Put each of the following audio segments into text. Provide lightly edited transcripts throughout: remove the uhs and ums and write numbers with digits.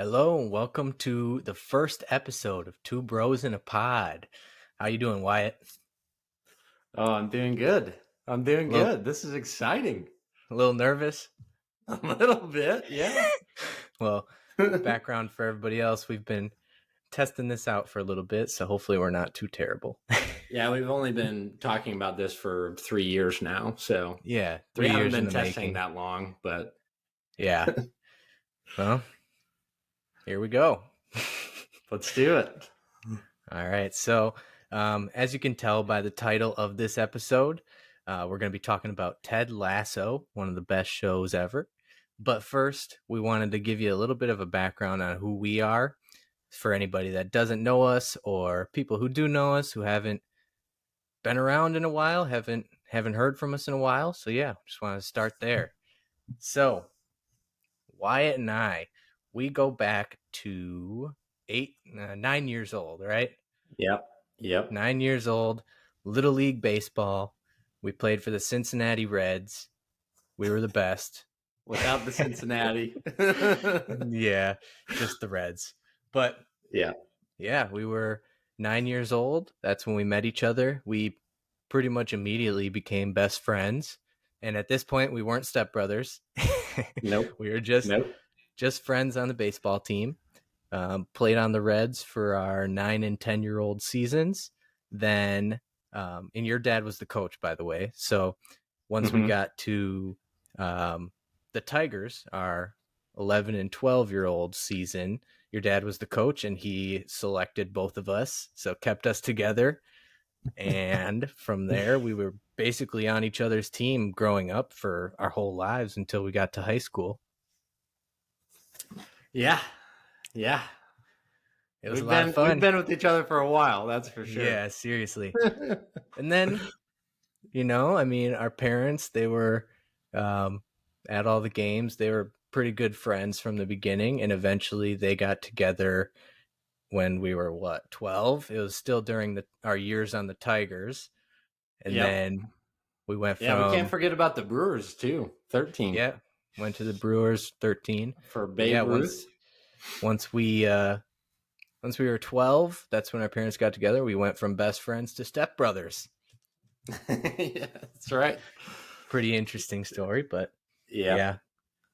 Hello and welcome to the first episode of Two Bros in a Pod. How you doing, Wyatt? Oh, I'm doing good. I'm doing A little, good. This is exciting. a little nervous? A little bit, yeah. Well, background for everybody else, we've been testing this out for a little bit, so hopefully we're not too terrible. Yeah, we've only been talking about this for 3 years now, so Yeah, we 3 haven't years in been the testing making. that long, but Yeah. Well, here we go. let's do it. All right. So, as you can tell by the title of this episode, we're going to be talking about Ted Lasso, one of the best shows ever. But first, we wanted to give you a little bit of a background on who we are for anybody that doesn't know us or people who do know us who haven't been around in a while, haven't heard from us in a while. So, yeah, just want to start there. So, Wyatt and I, we go back to 9 years old, right? Yep. 9 years old, Little League Baseball. We played for the Cincinnati Reds. We were the best. Without the Cincinnati. Yeah, just the Reds. But yeah, we were 9 years old. That's when we met each other. We pretty much immediately became best friends. And at this point, we weren't stepbrothers. Nope. We were just friends on the baseball team. Played on the Reds for our 9 and 10-year-old seasons. Then, and your dad was the coach, by the way. So once we got to the Tigers, our 11 and 12-year-old season, your dad was the coach and he selected both of us. So kept us together. And from there, we were basically on each other's team growing up for our whole lives until we got to high school. Yeah. It was a lot of fun. We've been with each other for a while, that's for sure. Yeah, seriously. And then, our parents, they were at all the games. They were pretty good friends from the beginning. And eventually they got together when we were, 12? It was still during our years on the Tigers. And then we went from... Yeah, we can't forget about the Brewers, too. 13. Yeah, went to the Brewers, 13. For Babe Ruth. Once we were 12, that's when our parents got together. We went from best friends to stepbrothers. Yeah, that's right. Pretty interesting story, but yeah,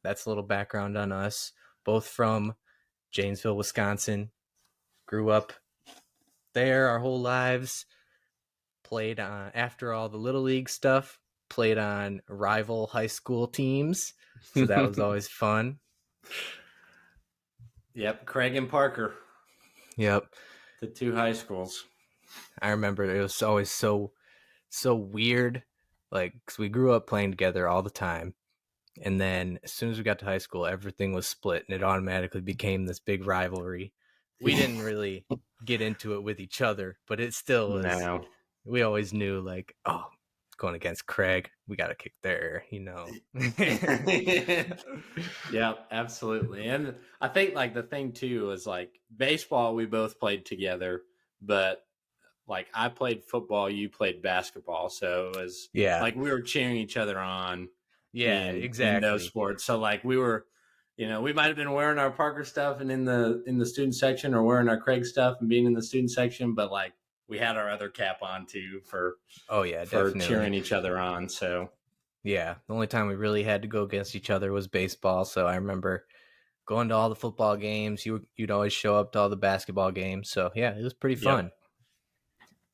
that's a little background on us. Both from Janesville, Wisconsin. Grew up there our whole lives. Played on, after all the Little League stuff, played on rival high school teams. So that was always fun. Yep, Craig and Parker. Yep. The two high schools. I remember it was always so weird, like, because we grew up playing together all the time. And then as soon as we got to high school, everything was split and it automatically became this big rivalry. We didn't really get into it with each other, but it still was. No. We always knew, like, oh, going against Craig, we got to kick there, Yeah, absolutely. And I think, like, the thing too is, like, baseball, we both played together, but like I played football, you played basketball, so it was like we were cheering each other on. Yeah, exactly. In those sports. So like we were, we might have been wearing our Parker stuff and in the student section, or wearing our Craig stuff and being in the student section, but like we had our other cap on too for definitely cheering each other on. So yeah, the only time we really had to go against each other was baseball. So I remember going to all the football games. You'd always show up to all the basketball games. So yeah, it was pretty fun. Yep.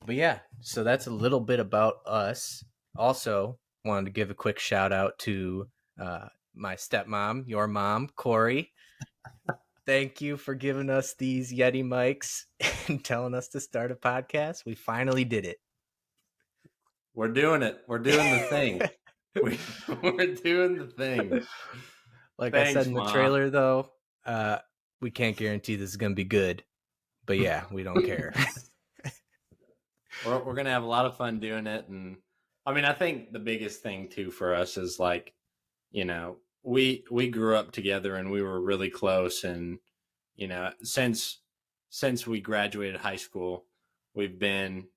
But yeah, so that's a little bit about us. Also, wanted to give a quick shout out to my stepmom, your mom, Corey. Thank you for giving us these Yeti mics and telling us to start a podcast. We finally did it. We're doing it. We're doing the thing. We're doing the thing. Like Thanks, I said in the trailer, though, we can't guarantee this is going to be good. But yeah, we don't care. We're going to have a lot of fun doing it. And I mean, I think the biggest thing too for us is like, we grew up together and we were really close. And, since we graduated high school, we've been,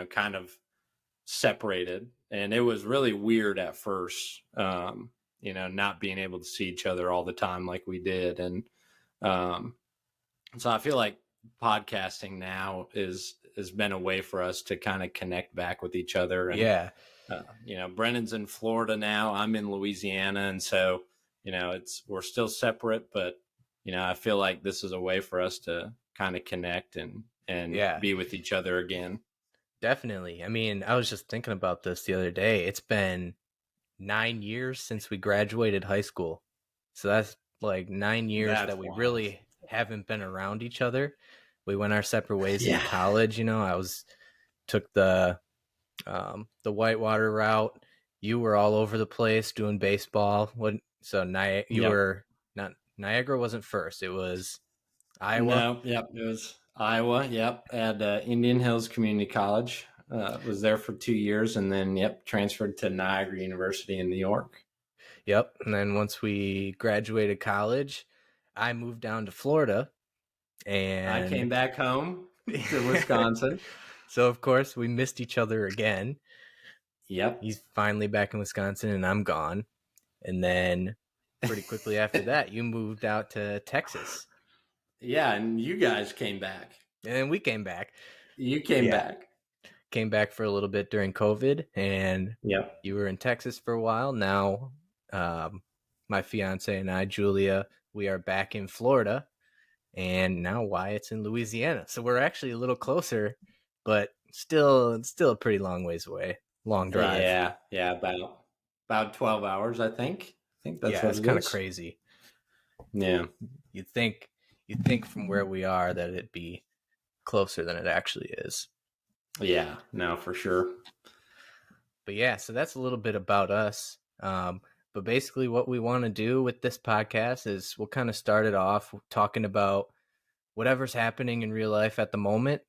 kind of separated. And it was really weird at first, not being able to see each other all the time like we did. And So I feel like podcasting now has been a way for us to kind of connect back with each other. And Yeah, Brennan's in Florida now. I'm in Louisiana, and so we're still separate, but I feel like this is a way for us to kind of connect and yeah, be with each other again. definitely. I mean, I was just thinking about this the other day. It's been 9 years since we graduated high school. So that's like 9 years That's that we wild. really haven't been around each other. We went our separate ways in Yeah. college. I took the whitewater route. You were all over the place doing baseball. You Yep. were not Niagara wasn't first. It was Iowa. No. Yep. It was Iowa. Yep. At Indian Hills Community College. Was there for 2 years, and then transferred to Niagara University in New York. Yep. And then once we graduated college, I moved down to Florida I and came back home to Wisconsin. so of course we missed each other again. Yep. He's finally back in Wisconsin and I'm gone. And then pretty quickly after that, you moved out to Texas. Yeah, and you guys came back. And then we came back. You came Yeah. back. Came back for a little bit during COVID and Yep. you were in Texas for a while. Now, my fiance and I, Julia, we are back in Florida. And now Wyatt's in Louisiana. So we're actually a little closer, but it's still a pretty long ways away. Long drive. Yeah, about 12 hours, I think. I think that's Yeah, what it's it kind of is. crazy. Yeah. You'd think from where we are that it'd be closer than it actually is. Yeah, no, for sure. But yeah, so that's a little bit about us. But basically, what we want to do with this podcast is we'll kind of start it off talking about whatever's happening in real life at the moment.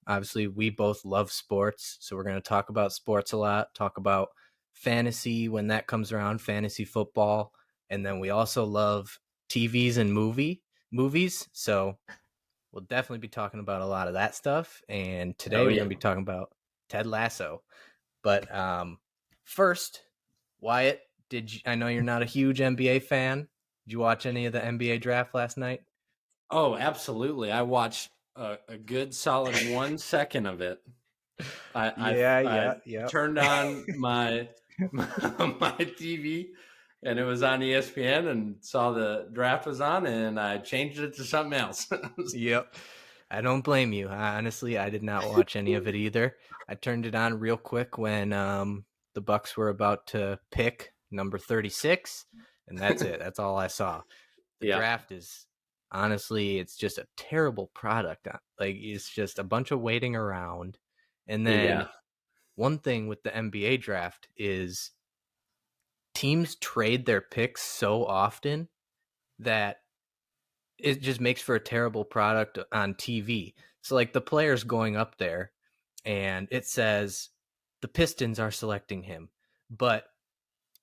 Obviously, we both love sports, so we're going to talk about sports a lot, talk about fantasy when that comes around, fantasy football, and then we also love TVs and movies. So we'll definitely be talking about a lot of that stuff. And today Oh, we're yeah. going to be talking about Ted Lasso. But first, Wyatt, I know you're not a huge NBA fan. Did you watch any of the NBA draft last night? Oh, absolutely. I watched a good solid 1 second of it. I Yeah. turned on my my TV, and it was on ESPN, and saw the draft was on, and I changed it to something else. Yep. I don't blame you. Honestly, I did not watch any of it either. I turned it on real quick when the Bucks were about to pick number 36, and that's it. That's all I saw. The Yeah. draft is honestly, it's just a terrible product. Like it's just a bunch of waiting around. And then Yeah. one thing with the NBA draft is teams trade their picks so often that it just makes for a terrible product on TV. So like the player's going up there and it says the Pistons are selecting him, but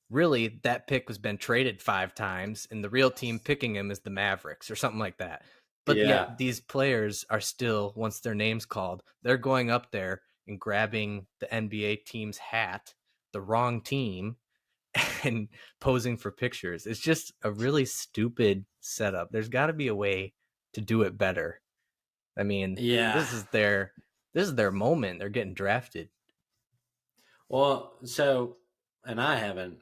really that pick has been traded 5 times and the real team picking him is the Mavericks or something like that. But Yeah. yet these players are still, once their name's called, they're going up there and grabbing the NBA team's hat, the wrong team, and posing for pictures. It's just a really stupid setup. There's got to be a way to do it better. I mean, Yeah. this is their moment. They're getting drafted. Well, so, and I haven't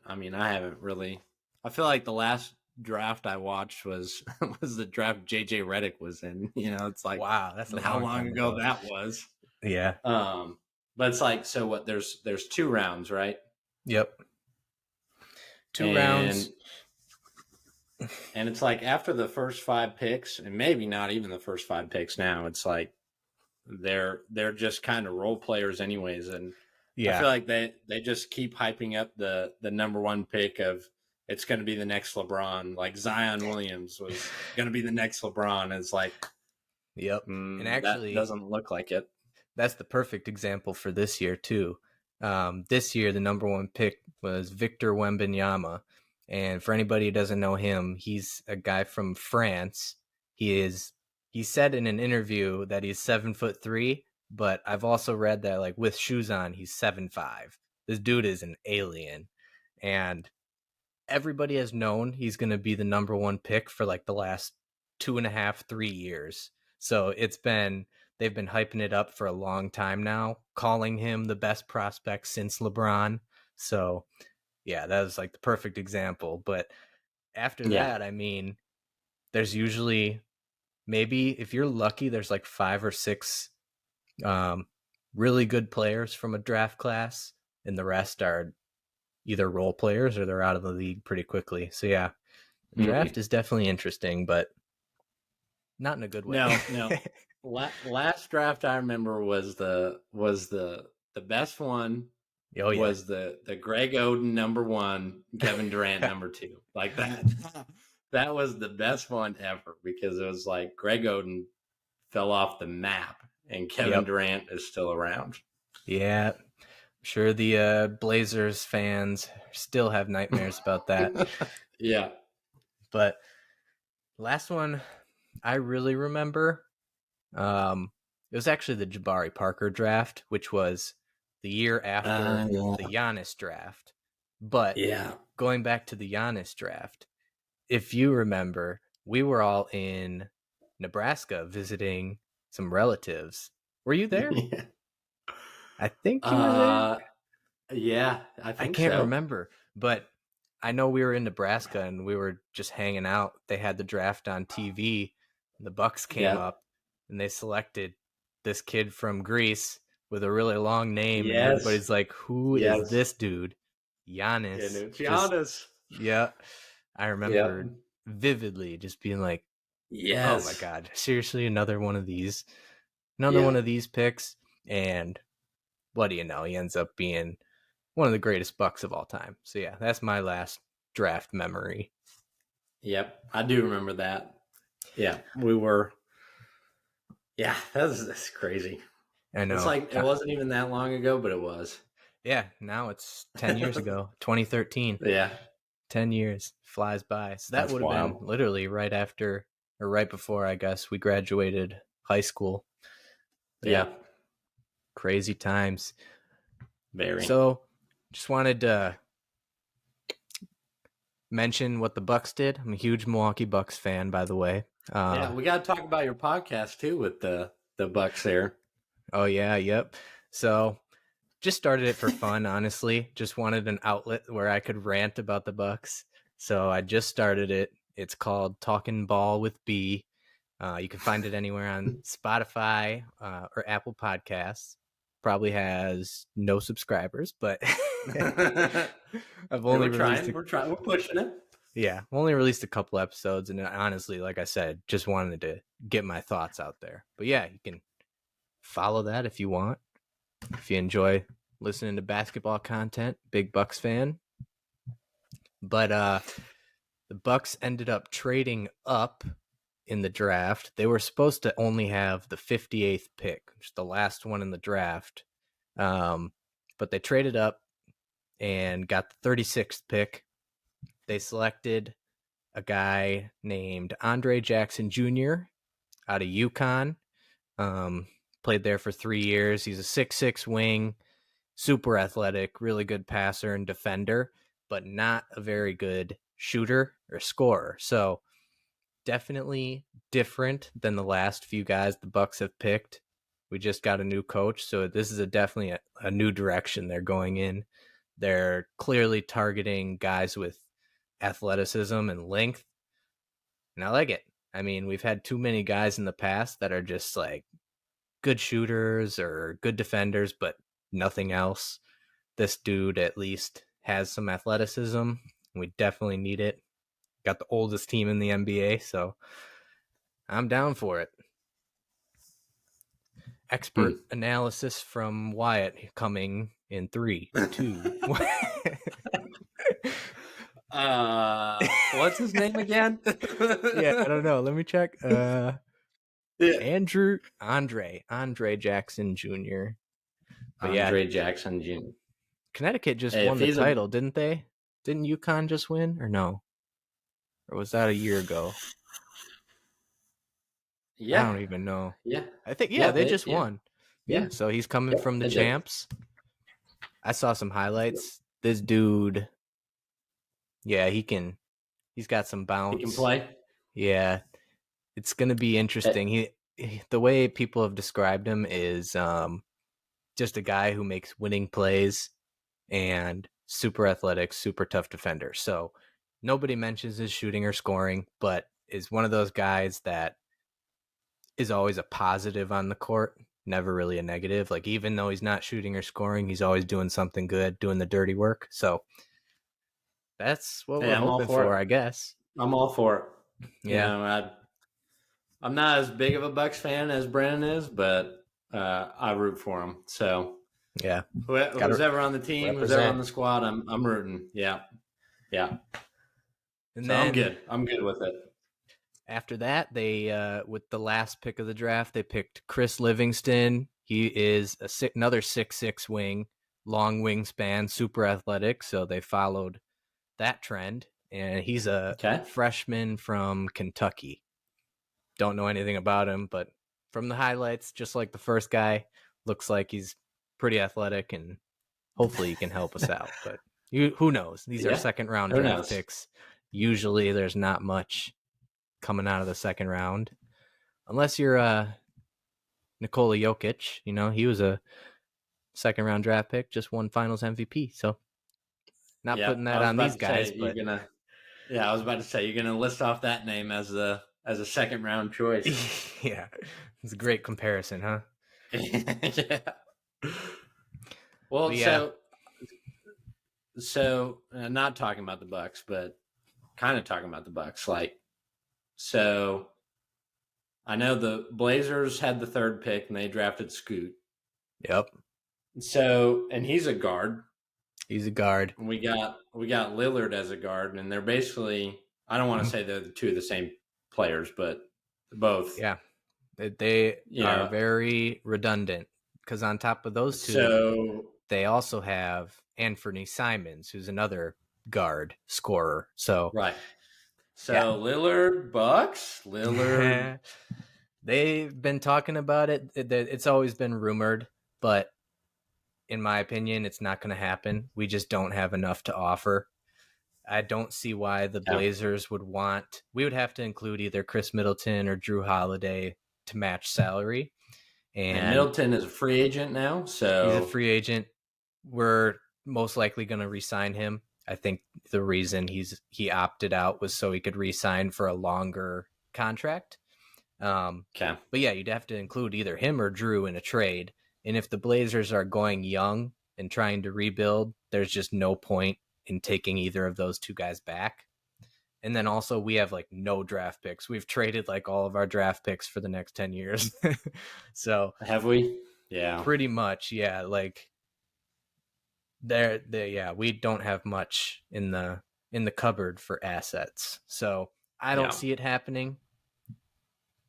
really, I feel like the last draft I watched was was the draft JJ Redick was in. It's like Wow, that's a how long long time ago ago. that was. Yeah. But it's like, so what, there's 2 rounds, right? Yep. Two And rounds. and it's like after the first 5 picks, and maybe not even the first 5 picks now, it's like they're just kind of role players anyways. And I Yeah. feel like they just keep hyping up the number 1 pick of it's going to be the next LeBron. Like Zion Williams was going to be the next LeBron. It's like, Yep. And that actually, doesn't look like it. that's the perfect example for this year too. This year, the number 1 pick was Victor Wembanyama, and for anybody who doesn't know him, he's a guy from France. He said in an interview that he's 7'3", but I've also read that like with shoes on, he's 7'5". This dude is an alien, and everybody has known he's going to be the number 1 pick for like the last 2.5, 3 years. So they've been hyping it up for a long time now, calling him the best prospect since LeBron. So yeah, that was like the perfect example. But after Yeah. that, I mean, there's usually, maybe if you're lucky, there's like 5 or 6 really good players from a draft class, and the rest are either role players or they're out of the league pretty quickly. So yeah, the draft is definitely interesting, but not in a good way. No. Last draft I remember was the best one. Oh yeah. Was the Greg Oden #1, Kevin Durant #2. Like that. That was the best one ever, because it was like Greg Oden fell off the map and Kevin Yep. Durant is still around. Yeah. I'm sure the Blazers fans still have nightmares about that. Yeah. But last one I really remember, it was actually the Jabari Parker draft, which was the year after the Giannis draft. But Yeah. going back to the Giannis draft, if you remember, we were all in Nebraska visiting some relatives. Were you there? Yeah. I think you were there. Yeah, I I think can't so. remember, but I know we were in Nebraska and we were just hanging out. They had the draft on TV. And the Bucks came Yeah. up and they selected this kid from Greece with a really long name, and Yes. everybody's like, "Who is Yes. this dude?" Giannis. And it's Just Giannis. yeah. I Yeah. remember vividly just being like, "Oh my Yes. god, seriously, another one of these." Another Yeah. one of these picks, and what do you know? He ends up being one of the greatest Bucks of all time. So yeah, that's my last draft memory. Yep. I do remember that. Yeah. We were. Yeah. That's crazy. I It's know. like it wasn't even that long ago, but it was. Yeah, now it's 10 years ago, 2013. Yeah. 10 years flies by. So that That's would have been wild. literally right after, or right before, I guess, we graduated high school. But yeah, Yeah. crazy times. Very. So just wanted to mention what the Bucks did. I'm a huge Milwaukee Bucks fan, by the way. Yeah. We got to talk about your podcast too with the Bucks there. Oh yeah, yep. So just started it for fun, honestly. Just wanted an outlet where I could rant about the Bucks. So I just started it. It's called Talking Ball with B. You can find it anywhere on Spotify or Apple Podcasts. Probably has no subscribers, but I've only released. We're trying. We're pushing it. Yeah, only released a couple episodes, and honestly, like I said, just wanted to get my thoughts out there. But yeah, you can follow that if you want. If you enjoy listening to basketball content, big Bucks fan. But the Bucks ended up trading up in the draft. They were supposed to only have the 58th pick, which is the last one in the draft. But they traded up and got the 36th pick. They selected a guy named Andre Jackson Jr. out of UConn. Played there for 3 years. He's a 6'6" wing, super athletic, really good passer and defender, but not a very good shooter or scorer. So definitely different than the last few guys the Bucks have picked. We just got a new coach, so this is definitely a new direction they're going in. They're clearly targeting guys with athleticism and length, and I like it. I mean, we've had too many guys in the past that are just like good shooters or good defenders, but nothing else. This dude at least has some athleticism. We definitely need it. Got the oldest team in the NBA, so I'm down for it. Expert analysis from Wyatt coming in 3, 2, 1. What's his name again? Yeah, I don't know. Let me check. Yeah. Andre Jackson Jr. But Andre yeah, Jackson Jr. Connecticut just Hey, won if the he's title, didn't they? Didn't UConn just win, or no? Or was that a year ago? I yeah, don't even know. yeah, I think yeah, they just yeah, won. yeah, Yeah, so he's coming yep, from the they did. champs. I saw some highlights. This dude, yeah, he's got some He can bounce. play. Yeah. it's going to be interesting. The way people have described him is just a guy who makes winning plays and super athletic, super tough defender. So nobody mentions his shooting or scoring, but is one of those guys that is always a positive on the court, never really a negative. Like, even though he's not shooting or scoring, he's always doing something good, doing the dirty work. So that's what Hey, we're I'm all hoping for for, it. I guess. I'm all for it. You Yeah. know, I'm not as big of a Bucks fan as Brennan is, but I root for him. So Yeah. Got who's to ever on the team, who's ever on represent. the squad, I'm rooting. Yeah, yeah. And So I'm then good. I'm good with it. after that, they with the last pick of the draft, they picked Chris Livingston. He is another 6'6" wing, long wingspan, super athletic. So they followed that trend, and he's a Okay. freshman from Kentucky. Don't know anything about him, but from the highlights, just like the first guy, looks like he's pretty athletic, and hopefully he can help us out. But who knows? These are Yeah. second round Who draft knows? picks. Usually there's not much coming out of the second round, unless you're Nikola Jokic. You know, he was a second round draft pick, just won Finals MVP. So not Yeah. putting I that was on about these to guys, say you're but gonna. Yeah, I was about to say you're gonna list off that name as a second round choice. yeah, it's a great comparison, huh? Yeah. But Well, yeah, so not talking about the Bucks, but kind of talking about the Bucks. Like, so I know the Blazers had the third pick and they drafted Scoot. yep, So, and he's a guard. he's a guard. We got Lillard as a guard, and they're basically, I don't want to say they're the two of the same players, but both. Yeah, they You are know, very redundant because on top of those two, so they also have Anthony Simons, who's another guard scorer. So right. yeah, So Lillard Bucks, Lillard. they've been talking about it. It's always been rumored, but in my opinion, it's not going to happen. We just don't have enough to offer. I don't see why the Yeah. Blazers would want. We would have to include either Chris Middleton or Drew Holiday to match salary, And and Middleton is a free agent now, he's a so free agent. We're most likely going to re-sign him. I think the reason he opted out was so he could re-sign for a longer contract. okay. But yeah, you'd have to include either him or Drew in a trade. And if the Blazers are going young and trying to rebuild, there's just no point in taking either of those two guys back. And then also we have like no draft picks. We've traded like all of our draft picks for the next 10 years. So Have we? Yeah. pretty much, yeah, like yeah, we don't have much in the cupboard for assets. So I don't Yeah. see it happening.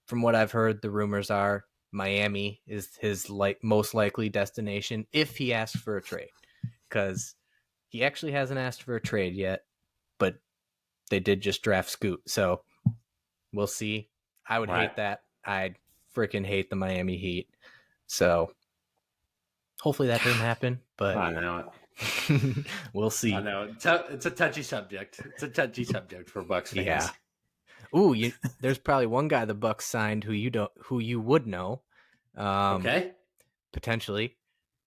From what I've heard, the rumors are Miami is his most likely destination if he asks for a trade, because he actually hasn't asked for a trade yet, but they did just draft Scoot, so we'll see. I would Right. hate that. I'd freaking hate the Miami Heat. So hopefully that doesn't happen, but I know it. we'll I see. know it's a touchy subject. It's a touchy subject for Bucks Yeah. fans. Ooh, there's probably one guy the Bucks signed who you would know, um, Okay. potentially.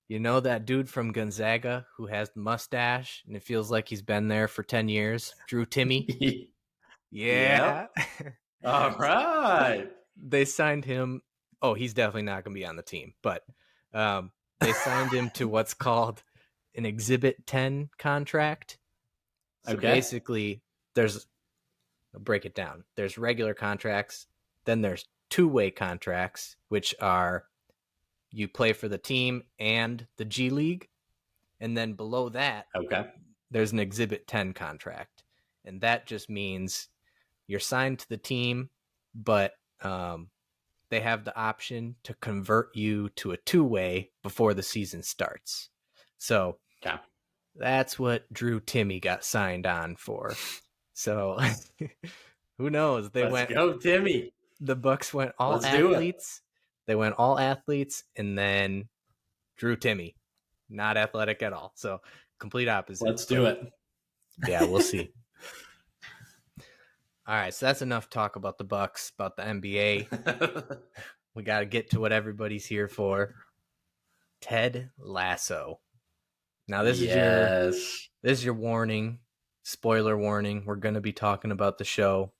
You know that dude from Gonzaga who has the mustache and it feels like he's been there for 10 years? Drew Timmy? Yep. Yeah. All right. They signed him. Oh, he's definitely not going to be on the team, but they signed him to what's called an Exhibit 10 contract. So Okay. basically, I'll break it down. There's regular contracts, then there's two-way contracts, which are you play for the team and the G League. And then below that, Okay. there's an Exhibit 10 contract. And that just means you're signed to the team, but they have the option to convert you to a two-way before the season starts. So Okay. that's what Drew Timmy got signed on for. So who knows? Let's go, Timmy. The Bucks went all Let's do it. athletes. They went all athletes, and then Drew Timmy, not athletic at all. So complete opposite. Let's do But it. yeah, we'll see. All right, so that's enough talk about the Bucks, about the NBA. We got to get to what everybody's here for. Ted Lasso. Now Yes. this is your warning, spoiler warning. We're going to be talking about the show.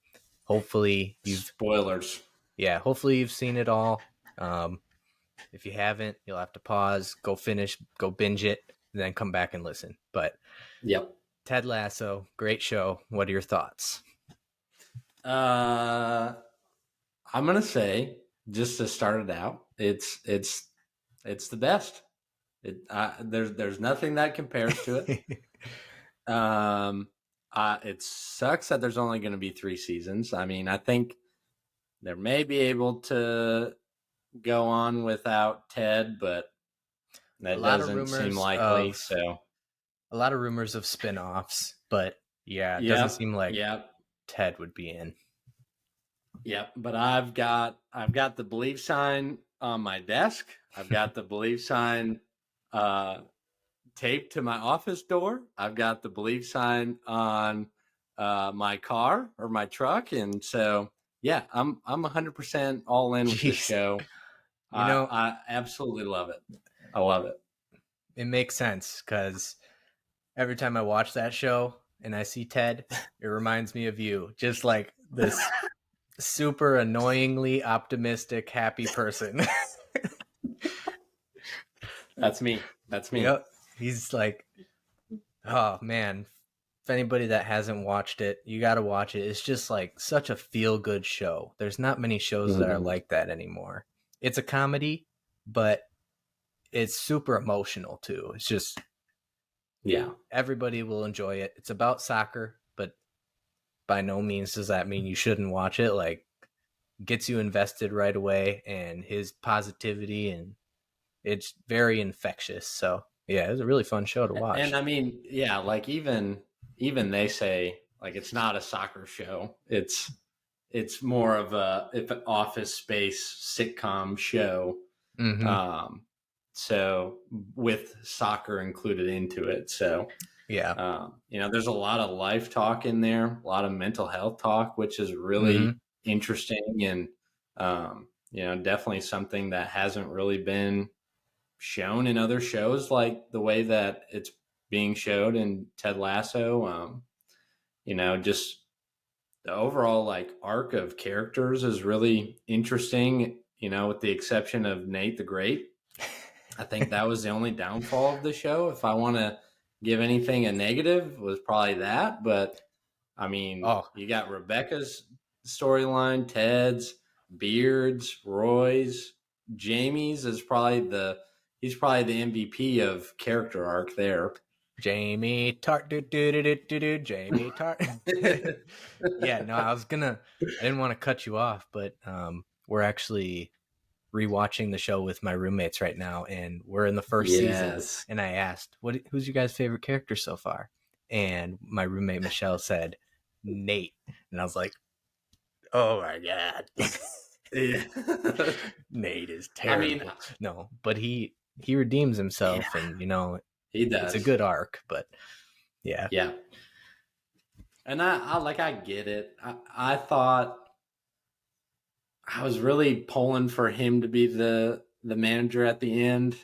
Hopefully Spoilers. hopefully you've seen it all. If you haven't, you'll have to pause, go binge it, and then come back and listen. But Yep. Ted Lasso, great show. What are your thoughts? I'm gonna say, just to start it out, it's the best. There's nothing that compares to it. It sucks that there's only going to be 3 seasons. I mean, I think they may be able to go on without Ted, but that doesn't seem likely. So, a lot of rumors of spin-offs, but yeah, it doesn't seem like Ted would be in. Yep, but I've got the believe sign on my desk. I've got the believe sign taped to my office door. I've got the believe sign on my car or my truck, and so yeah, I'm 100% all in with this show. I absolutely love it. I love it. It makes sense because every time I watch that show and I see Ted, it reminds me of you. Just like this super annoyingly optimistic, happy person. That's me. Yep. He's like, oh man, if anybody that hasn't watched it, you got to watch it. It's just like such a feel good show. There's not many shows that are like that anymore. It's a comedy, but it's super emotional too. It's just, everybody will enjoy it. It's about soccer, but by no means does that mean you shouldn't watch it. Like, gets you invested right away, and his positivity, and it's very infectious. So yeah, it was a really fun show to watch. And I mean, yeah, like even they say like it's not a soccer show. It's more of an office space sitcom show. Mm-hmm. So with soccer included into it. So yeah, there's a lot of life talk in there, a lot of mental health talk, which is really interesting, and definitely something that hasn't really been shown in other shows like the way that it's being showed in Ted Lasso. Just the overall like arc of characters is really interesting, with the exception of Nate the Great. I think that was the only downfall of the show. If I want to give anything a negative, was probably that. But I mean, you got Rebecca's storyline, Ted's, Beard's, Roy's, Jamie's is probably he's probably the MVP of character arc there. Jamie Tart, Jamie Tart. Yeah, no, I didn't want to cut you off, but we're actually rewatching the show with my roommates right now, and we're in the first season. And I asked, who's your guys' favorite character so far? And my roommate Michelle said Nate, and I was like, oh my god. Nate is terrible. I mean, no, but he redeems himself, and he does. It's a good arc, but yeah. And I get it. I thought I was really pulling for him to be the manager at the end,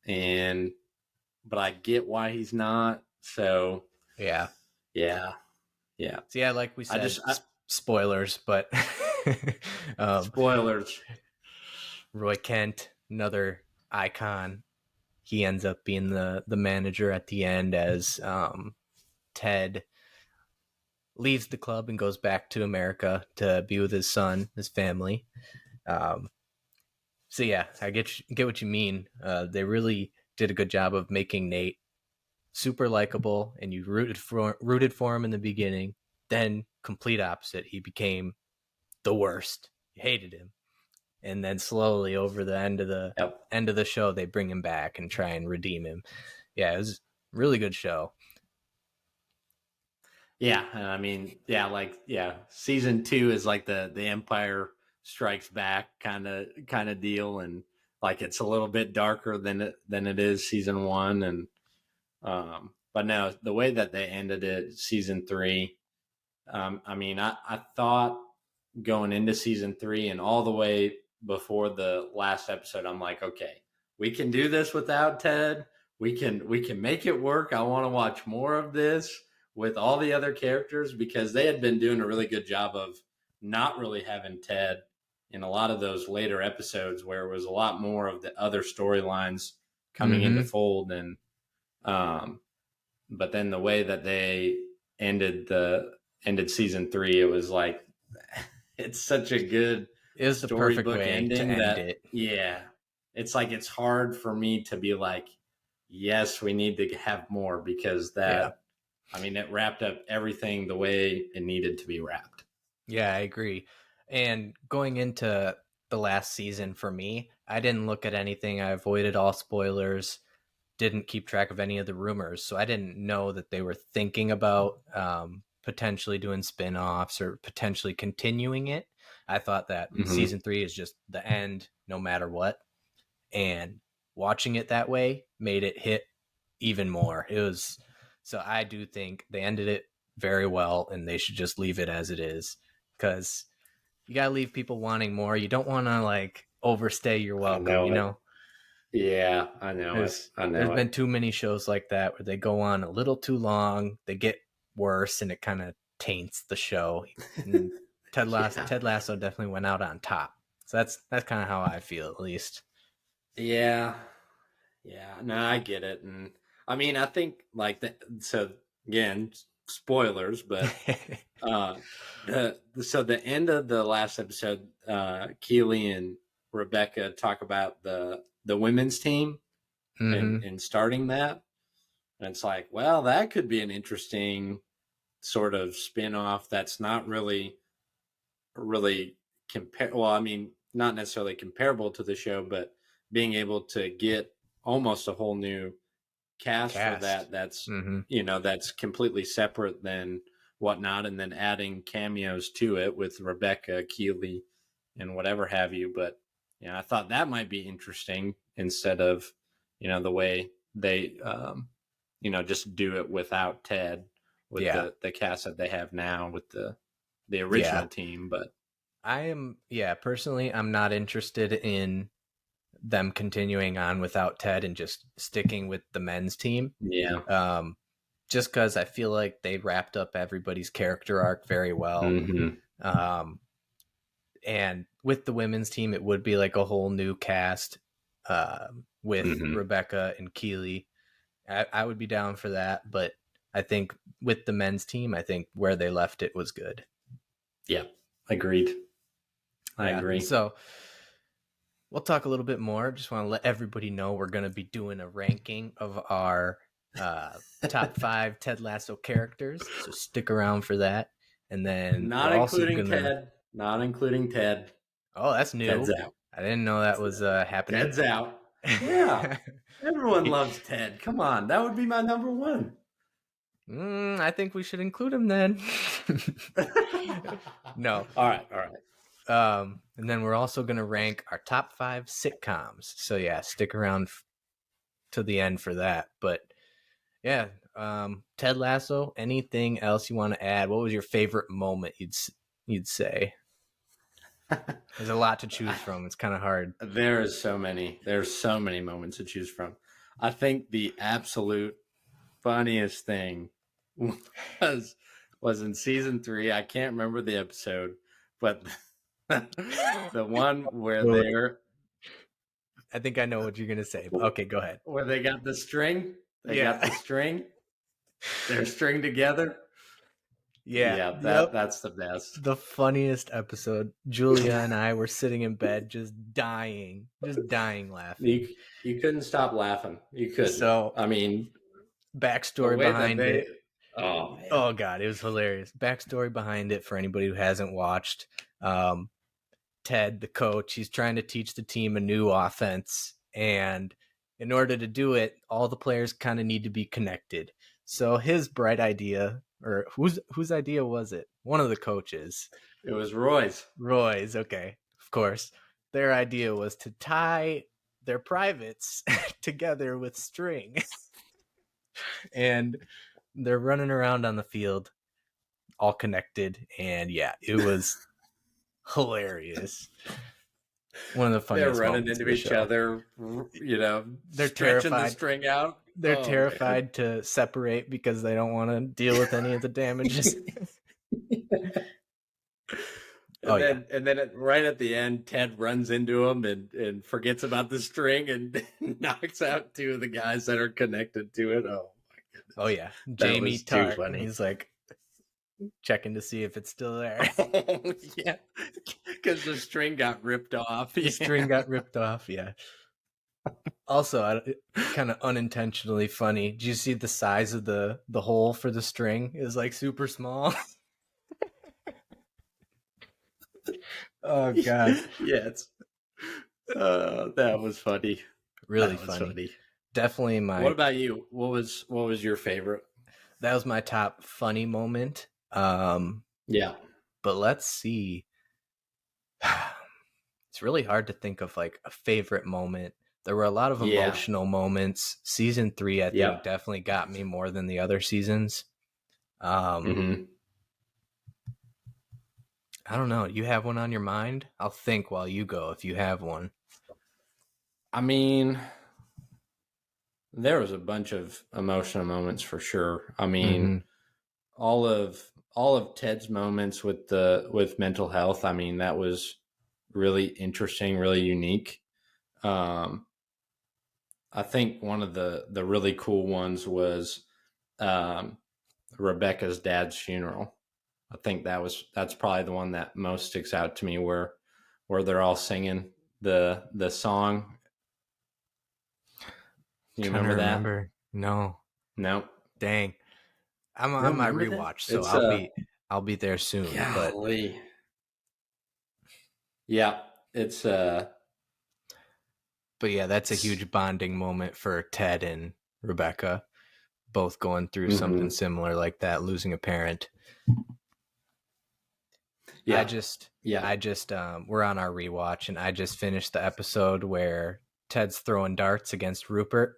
but I get why he's not. So yeah. So yeah, like we said, spoilers, but spoilers. Roy Kent, another icon. He ends up being the manager at the end as Ted leaves the club and goes back to America to be with his son, his family. So yeah, I get what you mean. They really did a good job of making Nate super likable, and you rooted for him in the beginning. Then complete opposite, he became the worst. You hated him, and then slowly over the end of the show, they bring him back and try and redeem him. Yeah, it was a really good show. Yeah, I mean, season 2 is like the Empire Strikes Back kind of deal, and like it's a little bit darker than it is season 1, and but no, the way that they ended it, season 3, I mean, I thought going into season 3 and all the way before the last episode, I'm like, okay, we can do this without Ted. We can make it work. I want to watch more of this with all the other characters because they had been doing a really good job of not really having Ted in a lot of those later episodes where it was a lot more of the other storylines coming into Mm-hmm. fold. And but then the way that they ended season 3, it was like it's such a good It was the perfect storybook way to ending end that it. yeah, it's like it's hard for me to be like, yes, we need to have more because Yeah. that, I mean, it wrapped up everything the way it needed to be wrapped. Yeah, I agree. And going into the last season for me, I didn't look at anything. I avoided all spoilers, didn't keep track of any of the rumors. So I didn't know that they were thinking about potentially doing spin offs or potentially continuing it. I thought that Mm-hmm. season 3 is just the end no matter what. And watching it that way made it hit even more. It was so I do think they ended it very well and they should just leave it as it is because you got to leave people wanting more. You don't want to like overstay your I welcome, know you it. know? Yeah, I know it. There's I there's know it. been too many shows like that where they go on a little too long, they get worse and it kind of taints the show. And Yeah. Ted Lasso definitely went out on top. So that's kind of how I feel at least. Yeah. Yeah, no, I get it. And I mean, I think like the, so again, spoilers, but uh so the end of the last episode, Keely and Rebecca talk about the women's team Mhm. and starting that. And it's like, well, that could be an interesting sort of spin-off that's not really compare well, I mean, not necessarily comparable to the show, but being able to get almost a whole new cast for Cast. that that's Mhm. that's completely separate than whatnot, and then adding cameos to it with Rebecca, Keeley, and whatever have you. But I thought that might be interesting instead of the way they just do it without Ted with Yeah. the cast that they have now with the Yeah. original team. But Personally, I'm not interested in them continuing on without Ted and just sticking with the men's team. yeah. Um, just because I feel like they wrapped up everybody's character arc very well. Hmm. Um, and with the women's team, it would be like a whole new cast with Hmm. Rebecca and Keeley. I would be down for that, but I think with the men's team, I think where they left it was good. Yeah, agreed. I Yeah. agree. So we'll talk a little bit more. Just want to let everybody know we're going to be doing a ranking of our top 5 Ted Lasso characters. So stick around for that. And then Not we're also including going to. Ted. Not including Ted. Oh, that's Ted's new. out. I didn't know that was happening. Ted's out. Yeah. Everyone loves Ted. Come on. That would be my number one. I think we should include him then. No. All right. All right. And then we're also going to rank our top 5 sitcoms. So yeah, stick around to the end for that. But yeah, Ted Lasso. Anything else you want to add? What was your favorite moment? You'd say there's a lot to choose from. It's kind of hard. There's so many. There's so many moments to choose from. I think the absolute funniest thing was was in season 3. I can't remember the episode, but the one where Well, they're I think I know what you're gonna say. But okay, go ahead. where they got the string. They got Yeah, the string. They're stringed together. yeah, Yeah, yep. that's the best. The funniest episode. Julia and I were sitting in bed, just dying laughing. you you couldn't stop laughing. You couldn't. So I mean, the backstory way that behind they it. oh man. Oh god, it was hilarious. Backstory behind it for anybody who hasn't watched. Um, Ted, the coach, he's trying to teach the team a new offense. And in order to do it, all the players kind of need to be connected. So his bright idea, or whose idea was it? One of the coaches, It was Roy's. Roy's, okay, of course. Their idea was to tie their privates together with string. And they're running around on the field. all connected, and yeah, it was hilarious. One of the They're funniest running moments of into the each show. other, They're stretching the terrified. string out. They're Oh man. terrified to separate because they don't want to deal with any of the damages. Oh yeah. And then right at the end, Ted runs into him and forgets about the string and knocks out two of the guys that are connected to it. Oh my goodness. Oh yeah. That Jamie was too Tart. funny. He's like checking to see if it's still there. Oh, yeah. Because the string got ripped off. The string got ripped off. Yeah. Also, kind of unintentionally funny. Do you see the size of the hole for the string is like super small? Oh god. Yes. That was funny. Really That was funny. Definitely What about you? What was your favorite? that was my top funny moment. Yeah. But let's see. It's really hard to think of like a favorite moment. There were a lot of Yeah. emotional moments. Season 3, I think, Yeah. definitely got me more than the other seasons. Mhm. I don't know. You have one on your mind? I'll think while you go if you have one. I mean, there was a bunch of emotional moments for sure. I mean, Mhm. all of Ted's moments with mental health, I mean, that was really interesting, really unique. Um, I think one of the really cool ones was um, Rebecca's dad's funeral. I think that's probably the one that most sticks out to me, where they're all singing the song. You Trying to remember that? remember. No. No, Dang. I'm you don't on my remember that? rewatch, so It's I'll be there soon. But golly, yeah, it's yeah, that's a huge bonding moment for Ted and Rebecca, both going through something mhm. similar like that, losing a parent. Yeah, yeah, I just we're on our rewatch, and I just finished the episode where Ted's throwing darts against Rupert.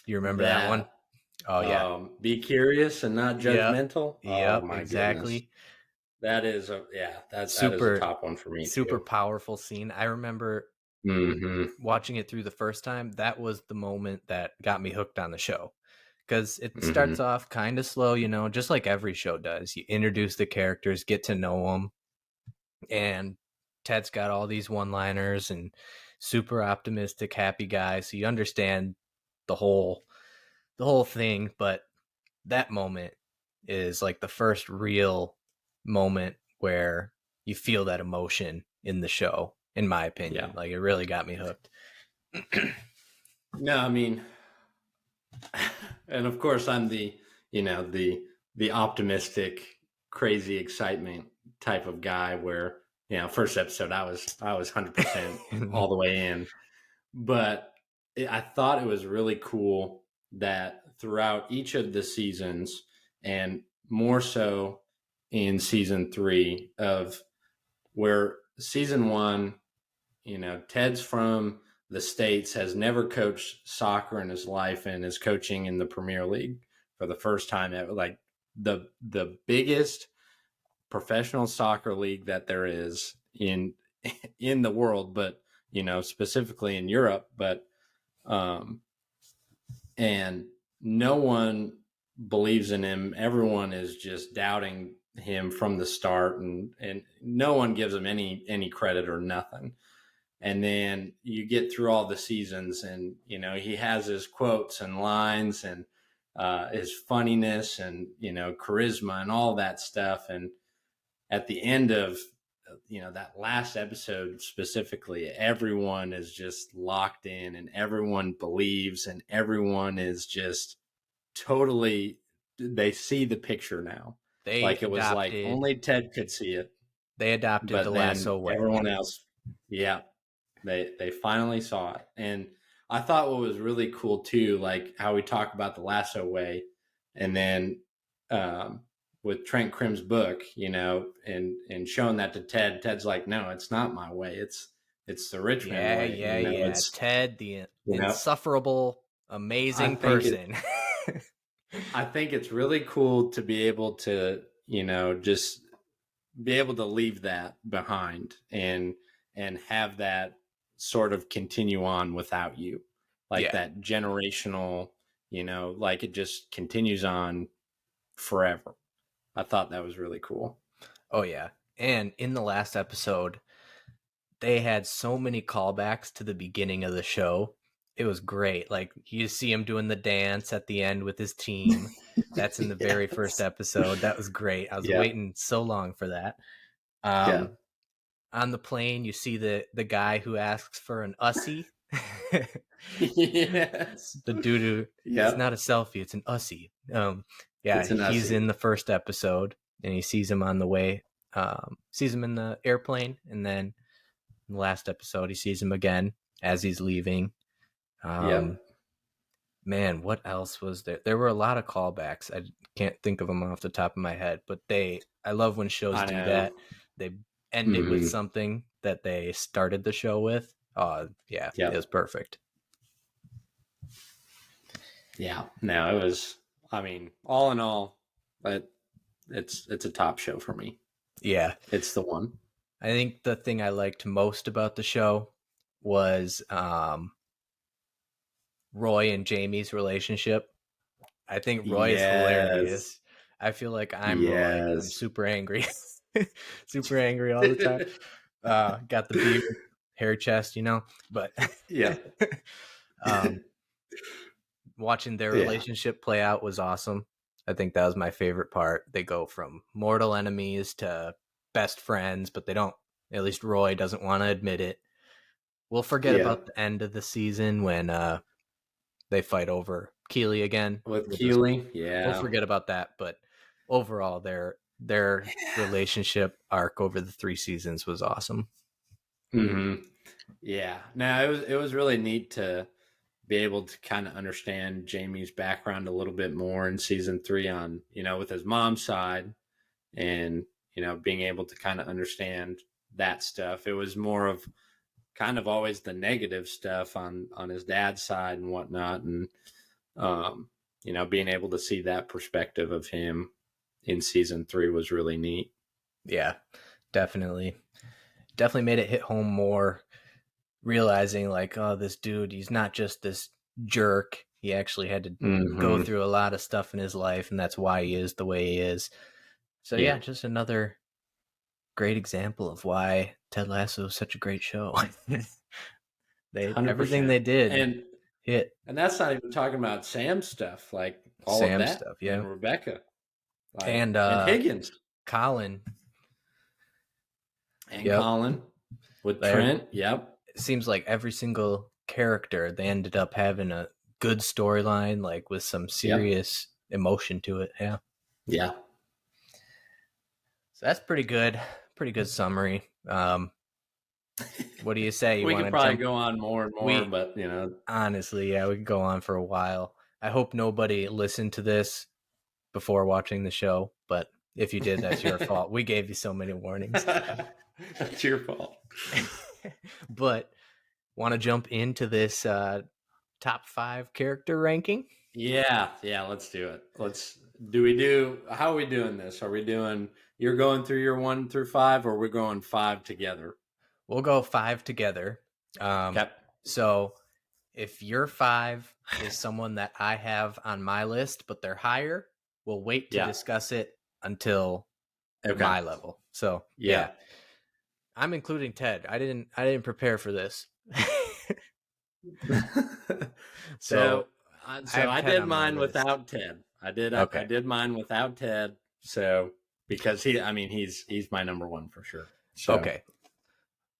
You remember that one? that. Oh yeah. Be curious and not Yep. judgmental. Oh Yep, my goodness, exactly. that is a yeah, that is a Super top one for me super too. powerful scene. I remember Hmm. watching it through the first time. That was the moment that got me hooked on the show. Because it starts Hmm. off kind of slow, just like every show does. You introduce the characters, get to know them, and Ted's got all these one-liners and super optimistic, happy guy. So you understand the whole thing, but that moment is like the first real moment where you feel that emotion in the show, in my Yeah. opinion. Like it really got me hooked. No, I mean, and of course, I'm the the optimistic, crazy excitement type of guy. Where first episode, I was 100% all the way in, but I thought it was really cool that throughout each of the seasons, and more so in season 3, of where season 1, Ted's from the States, has never coached soccer in his life, and is coaching in the Premier League for the first time ever, like the biggest professional soccer league that there is in the world, but specifically in Europe. But um, and no one believes in him. Everyone is just doubting him from the start, and no one gives him any credit or nothing. And then you get through all the seasons, and he has his quotes and lines, and his funniness, and charisma, and all that stuff. And at the end of that last episode specifically, everyone is just locked in, and everyone believes, and everyone is just totally, they see the picture now. They Like it was like adopted only Ted could see it, they adopted the but then Lasso way. everyone else, yeah, they finally saw it. And I thought what was really cool too, like how we talk about the Lasso way, and then um, with Trent Crimm's book, and showing that to Ted. Ted's like, no, it's not my way. It's the Richmond Yeah, way. yeah, yeah. It's Ted, the you know insufferable, I amazing think it person. I think it's really cool to be able to, just be able to leave that behind and have that sort of continue on without you. Like Yeah. that generational, like it just continues on forever. I thought that was really cool. Oh yeah. And in the last episode, they had so many callbacks to the beginning of the show. It was great. Like you see him doing the dance at the end with his team. That's in the very first Yes. episode. That was great. I was Yeah. waiting so long for that. Yeah. On the plane, you see the guy who asks for an ussy. Yes. The dude who, it's not Yep. a selfie, it's an ussy. Yeah, It's an he's Ussie. in the first episode, and he sees him on the way. Sees him in the airplane, and then in the last episode, he sees him again as he's leaving. Um, Yep. Man, what else was there? There were a lot of callbacks. I can't think of them off the top of my head, but I love when shows I do know. that. They end it with Hmm. something that they started the show with. Yeah, it was Yep. perfect. Yeah. No, it was, I mean, all in all, but it's a top show for me. Yeah, It's the one. I think the thing I liked most about the show was Roy and Jamie's relationship. I think Roy is Yes. hilarious. I feel like I'm Roy. I'm Yes. super angry, super angry all the time. Got the beard, hair, chest, But Yeah. um, watching their Yeah. relationship play out was awesome. I think that was my favorite part. They go from mortal enemies to best friends, but they don't. At least Roy doesn't want to admit it. We'll forget Yeah. about the end of the season when they fight over Keeley again. With We'll just Keeley. we'll Yeah. forget about that. But overall, their relationship arc over the 3 seasons was awesome. Hmm. Yeah. No, it was really neat to be able to kind of understand Jamie's background a little bit more in season 3 on, with his mom's side and, being able to kind of understand that stuff. It was more of kind of always the negative stuff on his dad's side and whatnot. And, um, being able to see that perspective of him in season 3 was really neat. Yeah, definitely. Definitely made it hit home more, realizing like, oh, this dude, he's not just this jerk. He actually had to go Hmm. through a lot of stuff in his life, and that's why he is the way he is. So Yeah. yeah, just another great example of why Ted Lasso is such a great show. They everything 100%. they did And hit. and that's not even talking about Sam's stuff, like all of Sam that, stuff, yeah. and Rebecca, like, And and Higgins Colin, and yep. Colin with There Trent. Yep. it seems like every single character they ended up having a good storyline, like with some Yep. serious emotion to it. Yeah. Yeah. So that's pretty good. Pretty good summary. What do you say? You We want could to probably jump? go on more and more, We but honestly, yeah, we could go on for a while. I hope nobody listened to this before watching the show, but if you did, that's your fault. We gave you so many warnings. that's your fault. But want to jump into this top 5 character ranking? Yeah, yeah. Let's do it. How are we doing this? Are we doing? You're going through your 1 through 5, or we're going 5 together? We'll go 5 together. Okay. So if your 5 is someone that I have on my list, but they're higher, we'll wait to Yeah. discuss it until Okay. my level. So Yeah. I'm including Ted. I didn't prepare for this. so, So I have I Ted did on my mine list. without Ted. I Okay. did mine without Ted. So because he's my number 1 for sure. So Okay.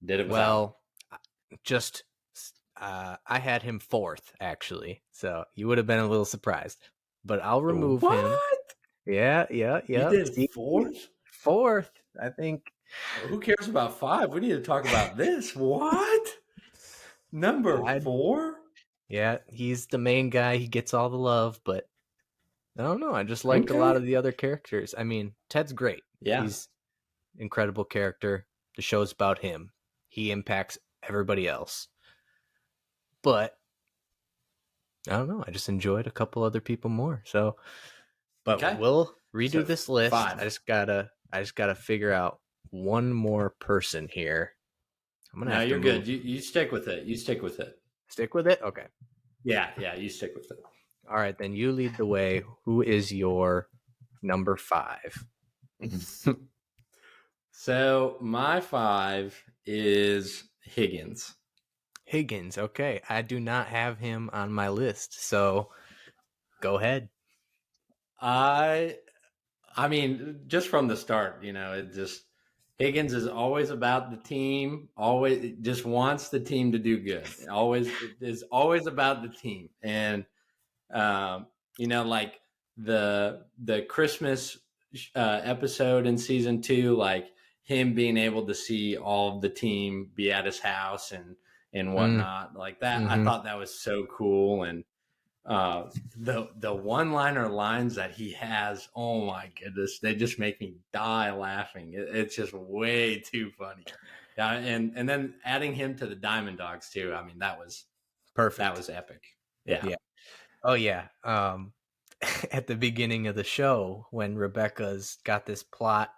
did it without him. Well, just I had him 4th actually. So you would have been a little surprised. But I'll remove him. What? Yeah. You did See? 4th? 4th, I think. Who cares about 5? We need to talk about this. What? Number I 4? Yeah, he's the main guy. He gets all the love, but I don't know. I just liked a lot Okay. of the other characters. I mean, Ted's great. Yeah. He's incredible character. The show's about him. He impacts everybody else. But I don't know. I just enjoyed a couple other people more. So, but Okay. we'll redo So this list. 5. I just gotta figure out one more person here. I'm gonna No, have to you're move. good. You stick with it. You stick with it. Stick with it. Okay. Yeah, you stick with it. All right, then you lead the way. Who is your number 5? So my 5 is Higgins. Higgins. Okay, I do not have him on my list, so go ahead. I I mean, just from the start, it just Higgins is always about the team, always just wants the team to do good. It is always about the team. And um, like the Christmas episode in season 2, like him being able to see all of the team be at his house and Mm, whatnot, like that. I mm-hmm. thought that was so cool. And the one-liner lines that he has, oh my goodness, they just make me die laughing. It's just way too funny. Yeah, and then adding him to the Diamond Dogs too. I mean, that Perfect. was epic. Yeah. Yeah. Oh yeah. At the beginning of the show, when Rebecca's got this plot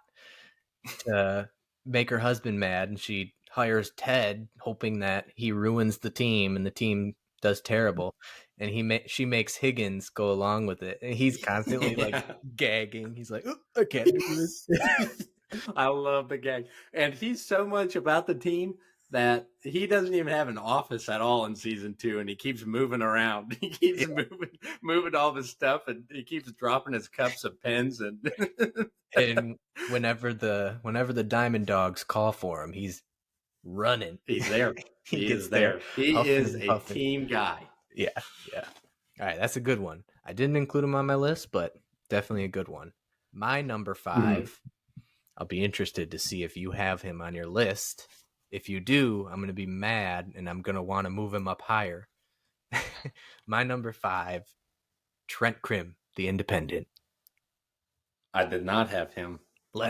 to make her husband mad, and she hires Ted, hoping that he ruins the team, and the team does terrible, and she makes Higgins go along with it, and he's constantly like Yeah. gagging. He's like, "Oh, I can't do this." I love the gag. And he's so much about the team that he doesn't even have an office at all in season 2, and he keeps moving around. He keeps moving all his stuff, and he keeps dropping his cups of pens and And whenever the Diamond Dogs call for him, he's running. he's there. He He gets is there there. He huffing is and a puffing. team guy. Yeah, yeah. All right, that's a good one. I didn't include him on my list, but definitely a good one. My number Mhm. 5, I'll be interested to see if you have him on your list. If you do, I'm going to be mad and I'm going to want to move him up higher. My number 5, Trent Krim, the Independent. I did not have him.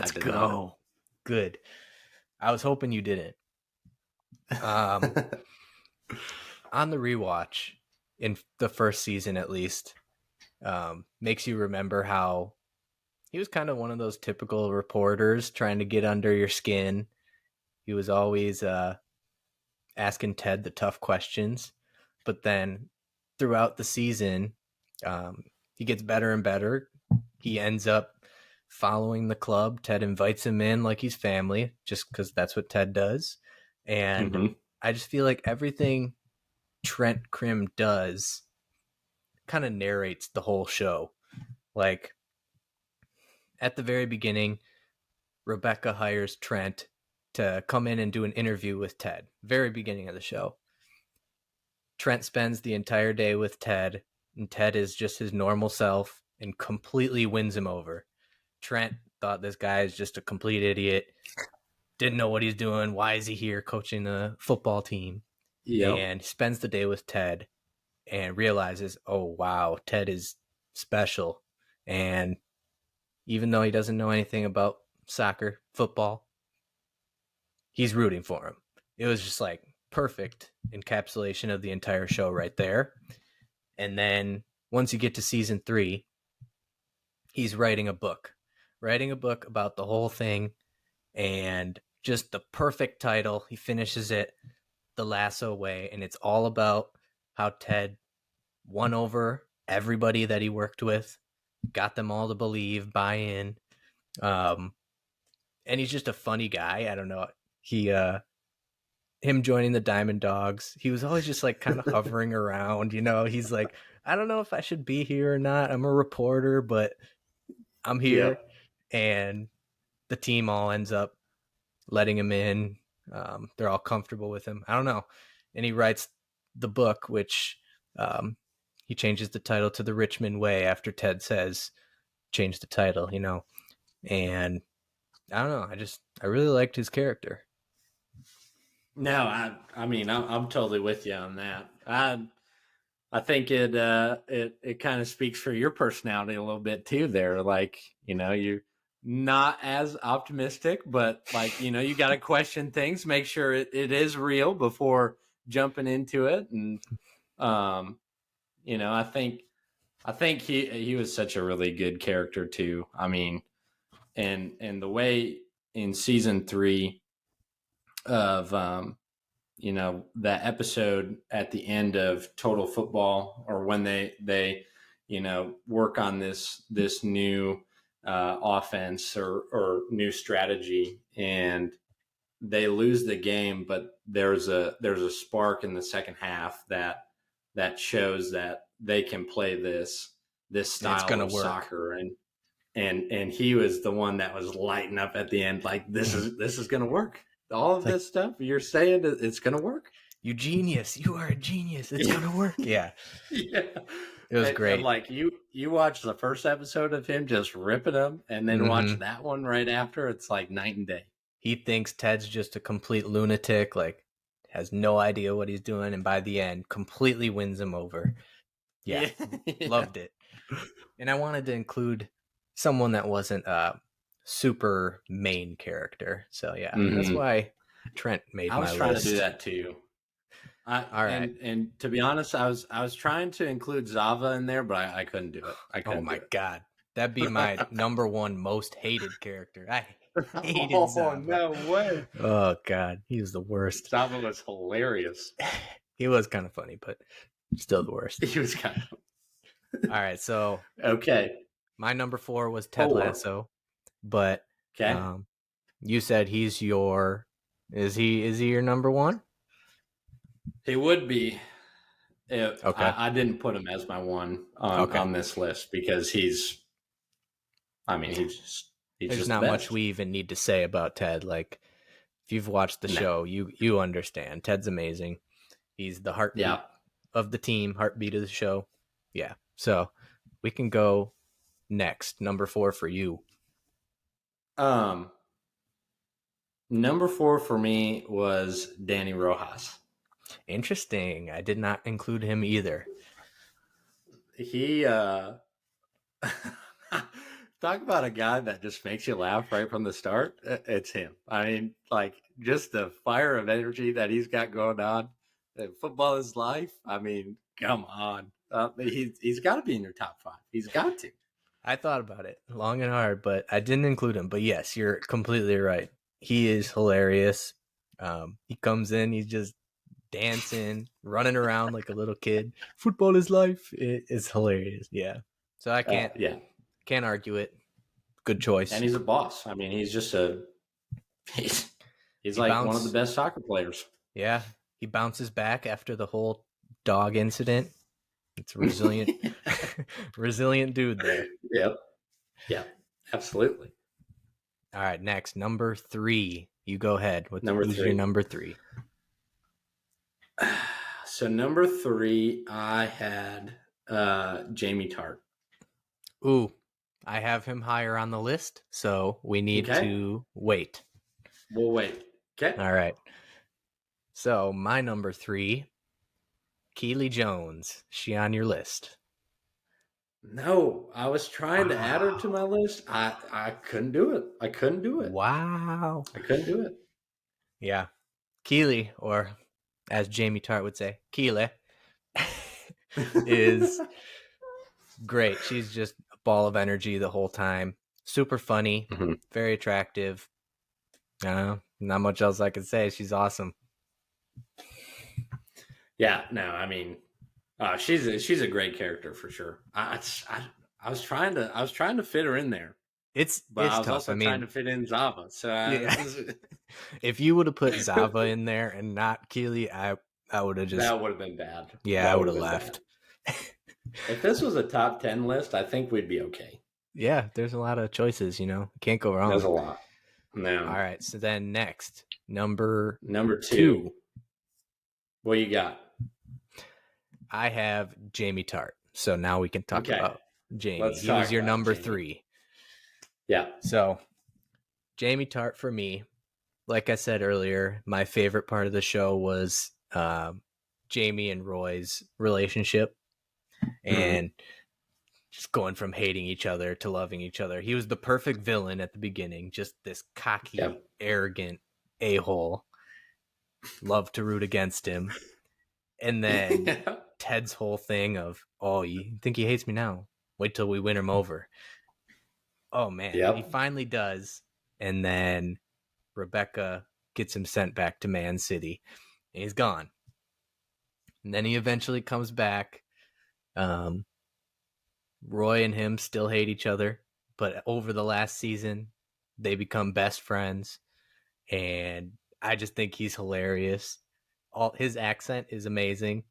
I Let's did not. go. Good. I was hoping you didn't. Um, on the rewatch, in the first season at least, makes you remember how he was kind of one of those typical reporters trying to get under your skin. He was always asking Ted the tough questions, but then throughout the season, he gets better and better. He ends up following the club. Ted invites him in like he's family, just because that's what Ted does. And Mhm. I just feel like everything Trent Krim does kind of narrates the whole show. Like at the very beginning, Rebecca hires Trent to come in and do an interview with Ted. Very beginning of the show. Trent spends the entire day with Ted, and Ted is just his normal self and completely wins him over. Trent thought this guy is just a complete idiot, didn't know what he's doing. Why is he here coaching the football team? Yep. And spends the day with Ted and realizes, oh, wow, Ted is special. And even though he doesn't know anything about soccer, football, he's rooting for him. It was just like perfect encapsulation of the entire show right there. And then once you get to season 3, he's writing a book about the whole thing, and just the perfect title. He finishes it The Lasso Way, and it's all about how Ted won over everybody that he worked with, got them all to buy in. Um, and he's just a funny guy. I don't know. He him joining the Diamond Dogs, he was always just like kind of hovering around, he's like, I don't know if I should be here or not. I'm a reporter, but I'm here. Yep. And the team all ends up letting him in. They're all comfortable with him. I don't know. And he writes the book, which he changes the title to The Richmond Way after Ted says, change the title, And I don't know. I really liked his character. No, I mean, I'm totally with you on that. I think it kind of speaks for your personality a little bit too. There, like you're not as optimistic, but like you got to question things, make sure it is real before jumping into it, and um, I think he was such a really good character too. I mean, and the way in season 3 of that episode at the end of Total Football, or when they work on this new offense or new strategy, and they lose the game, but there's a spark in the second half that shows that they can play this style of soccer, and he was the one that was lighting up at the end, like this is gonna work. All of this stuff you're saying, it's gonna work. You genius! You are a genius. It's gonna work. Yeah, yeah. It was great. And like you watch the first episode of him just ripping them, and then watch that one right after. It's like night and day. He thinks Ted's just a complete lunatic, like has no idea what he's doing, and by the end, completely wins him over. Yeah. Loved it. And I wanted to include someone that wasn't a super main character. So yeah, that's why Trent made my list. I was trying to do that too. All right. And to be honest, I was trying to include Zava in there, but I couldn't do it. Oh my God. That'd be my number one most hated character. I hated Zava. No way. Oh God. He was the worst. Zava was hilarious. He was kind of funny, but still the worst. He was kind of. All right. So okay. My number 4 was Ted Lasso, but you said he's your. Is he your number 1? He would be. Okay. I didn't put him as my 1 on this list because he's. I mean, he's There's just not much we even need to say about Ted. Like, if you've watched the show, you understand. Ted's amazing. He's the heartbeat of the team, heartbeat of the show. Yeah. So we can go next. Number 4 for you. Number 4 for me was Danny Rojas. Interesting. I did not include him either. He talk about a guy that just makes you laugh right from the start. It's him. I mean, like, just the fire of energy that he's got going on. Football is life. I mean, come on. He's got to be in your top 5. He's got to. I thought about it long and hard, but I didn't include him. But yes, you're completely right. He is hilarious. He comes in, he's just dancing, running around like a little kid. Football is life. It is hilarious. Yeah. So I can't argue it. Good choice. And he's a boss. I mean, he's just he's like one of the best soccer players. Yeah. He bounces back after the whole dog incident. It's a resilient, resilient dude there. Yep. Yeah, absolutely. All right, next, number 3. You go ahead. Who's your number 3? So number 3, I had Jamie Tart. Ooh, I have him higher on the list, so we need to wait. We'll wait. Okay. All right. So my number 3, Keely Jones. She on your list? No, I was trying to add her to my list. I couldn't do it. Wow. I couldn't do it. Yeah. Keely, or as Jamie Tart would say, Keely, is great. She's just a ball of energy the whole time. Super funny, very attractive. Not much else I can say. She's awesome. Yeah, no, I mean, she's a great character for sure. I was trying to fit her in there. It's I was tough. also trying to fit in Zava. So if you would have put Zava in there and not Keely, I would have just that would have been bad. Yeah, I would have left. If this was a top 10 list, I think we'd be okay. Yeah, there's a lot of choices. Can't go wrong. There's a lot. No. All right. So then next, number 2. What you got? I have Jamie Tart. So now we can talk about Jamie. He was your number Jamie. 3. Yeah. So Jamie Tart for me, like I said earlier, my favorite part of the show was Jamie and Roy's relationship, and just going from hating each other to loving each other. He was the perfect villain at the beginning, just this cocky, arrogant a-hole. Love to root against him. And then Ted's whole thing of, oh, you think he hates me now? Wait till we win him over. Oh man, he Yep. finally does. And then Rebecca gets him sent back to Man City. And he's gone. And then he eventually comes back. Roy and him still hate each other, but over the last season, they become best friends. And I just think he's hilarious. All his accent is amazing.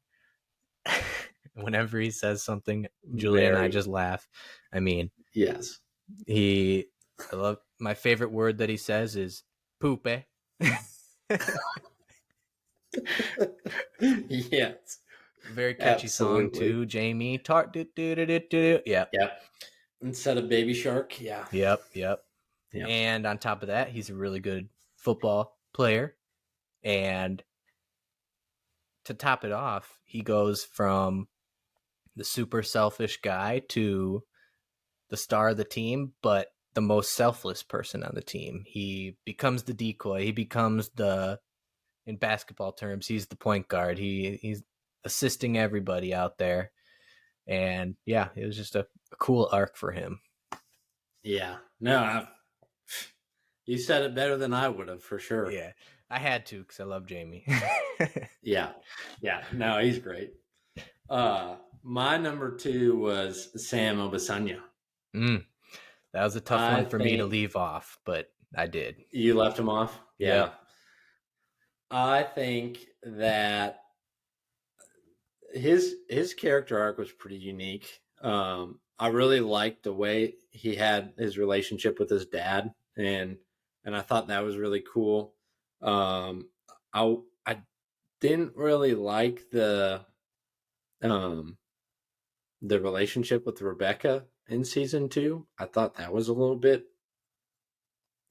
Whenever he says something, Julie and I Very. just laugh. I mean, Yes. I love my favorite word that he says is "poope." Yes. Very catchy song Absolutely. too. Jamie Tart. Yep. Yep. Instead of Baby Shark. Yeah. Yep. Yeah. And on top of that, he's a really good football player. And to top it off, he goes from the super selfish guy to the star of the team, but the most selfless person on the team. He becomes the decoy. He becomes in basketball terms, he's the point guard. He's assisting everybody out there. And yeah, it was just a cool arc for him. Yeah. No, you said it better than I would have, for sure. Yeah, I had to because I love Jamie. Yeah. Yeah. No, he's great. My number 2 was Sam Obasanya. That was a tough I one for me to think leave off, but I did. you left him off. Yeah. Yep. I think that his character arc was pretty unique. I really liked the way he had his relationship with his dad, and I thought that was really cool. I didn't really like um the relationship with Rebecca in season 2. I thought that was a little bit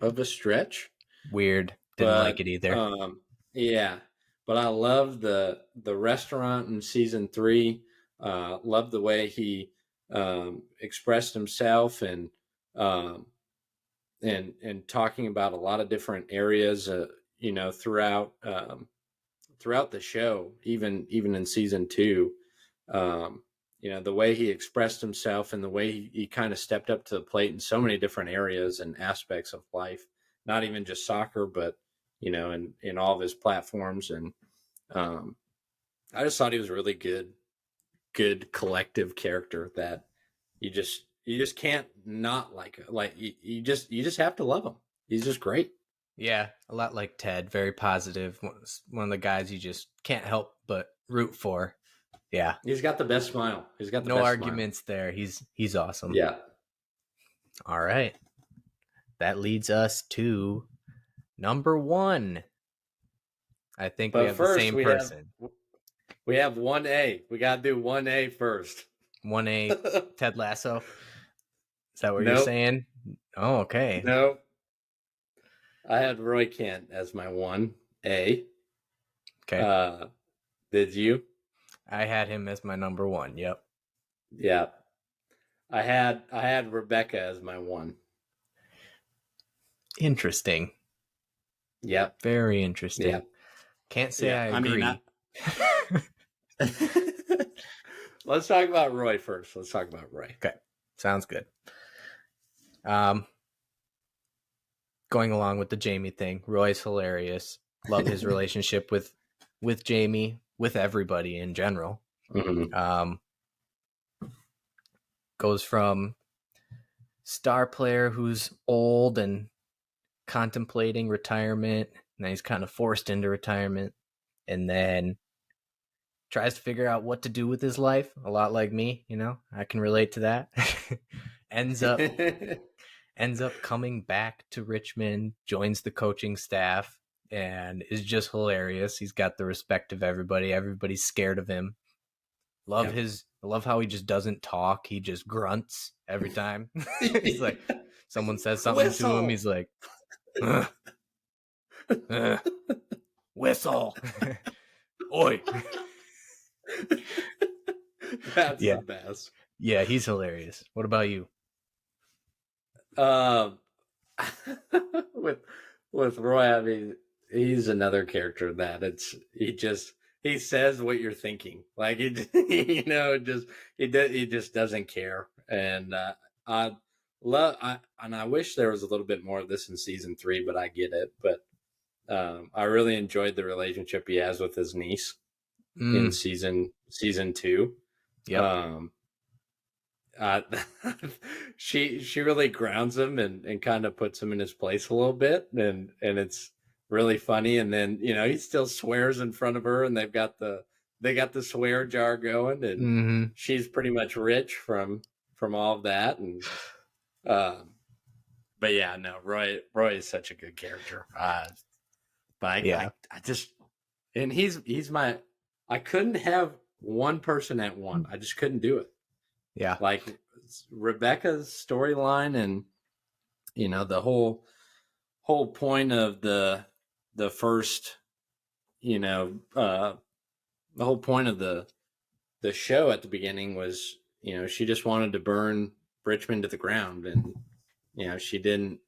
of a stretch, Weird. Didn't like but it either. yeah. But I love the restaurant in season 3. Loved the way he expressed himself um, and talking about a lot of different areas, throughout the show, even in season 2. The way he expressed himself and the way he kind of stepped up to the plate in so many different areas and aspects of life, not even just soccer, but in all of his platforms. And I just thought he was a really good collective character that you just can't not like you just have to love him. He's just great. Yeah, a lot like Ted. Very positive. One of the guys you just can't help but root for. Yeah. He's got the best smile. He's got the No best smile. arguments there. He's awesome. Yeah. All right. That leads us to number 1. I think we But have the first same person. we have 1A. We got to do 1A first. 1A Ted Lasso. Is that what you're Nope. saying? Oh, okay. No. I had Roy Kent as my 1A. Okay. Did you? I had him as my number 1. Yep. Yeah. I had Rebecca as my 1. Interesting. Yep. Very interesting. Yep. Can't say Yeah. I agree. Let's talk about Roy first. Okay. Sounds good. Going along with the Jamie thing, Roy's hilarious. Love his relationship with Jamie, with everybody in general. Mm-hmm. Goes from star player who's old and contemplating retirement, and then he's kind of forced into retirement, and then tries to figure out what to do with his life. A lot like me, I can relate to that. ends up coming back to Richmond, joins the coaching staff, and is just hilarious. He's got the respect of everybody. Everybody's scared of him. Love how he just doesn't talk. He just grunts every time. He's like, someone says something to him, he's like, whistle. Oi. That's the best. Yeah, he's hilarious. What about you? With Roy, I mean, he's another character that he he says what you're thinking. Like it, he just doesn't care. And I I wish there was a little bit more of this in season 3, but I get it. But I really enjoyed the relationship he has with his niece in Mm, season 2. yep. Um, uh, she really grounds him and kind of puts him in his place a little bit, and it's really funny. And then he still swears in front of her, and they got the swear jar going, and Hmm. she's pretty much rich from all of that. And but yeah, no, Roy is such a good character. But Yeah. I just, and he's my, I couldn't have one person at one. I just couldn't do it. Yeah. Like Rebecca's storyline, and the whole point of the first, the whole point of the show at the beginning was, she just wanted to burn Richmond to the ground, and she didn't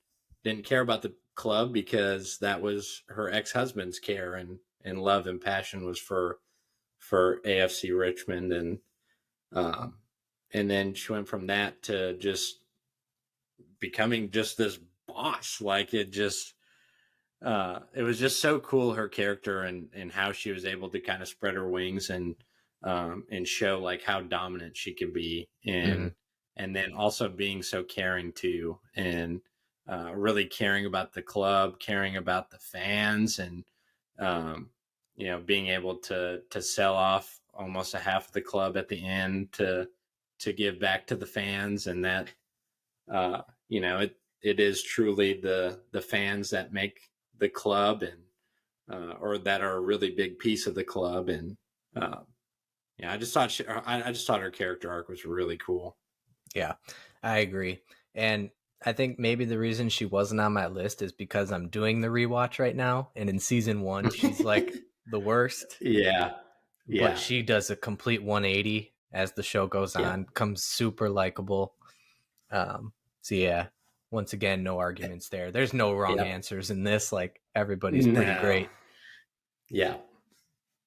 care about the club because that was her ex-husband's care, and love and passion was for AFC Richmond. Um, and then she went from that to just becoming just this boss. Like it was just so cool, her character, and how she was able to kind of spread her wings and show like how dominant she can be, Hmm. and then also being so caring too, and really caring about the club, caring about the fans, and um, being able to sell off almost a half of the club at the end to give back to the fans. And that it is truly the fans that make the club, and or that are a really big piece of the club. And uh, I just thought I just thought her character arc was really cool. Yeah, I agree. And I think maybe the reason she wasn't on my list is because I'm doing the rewatch right now. And in season 1, she's like the worst, Yeah, but yeah, she does a complete 180 as the show goes yeah, on, becomes super likable. So yeah, once again, no arguments there. There's no wrong yeah. answers in this. Like everybody's pretty No, great, yeah,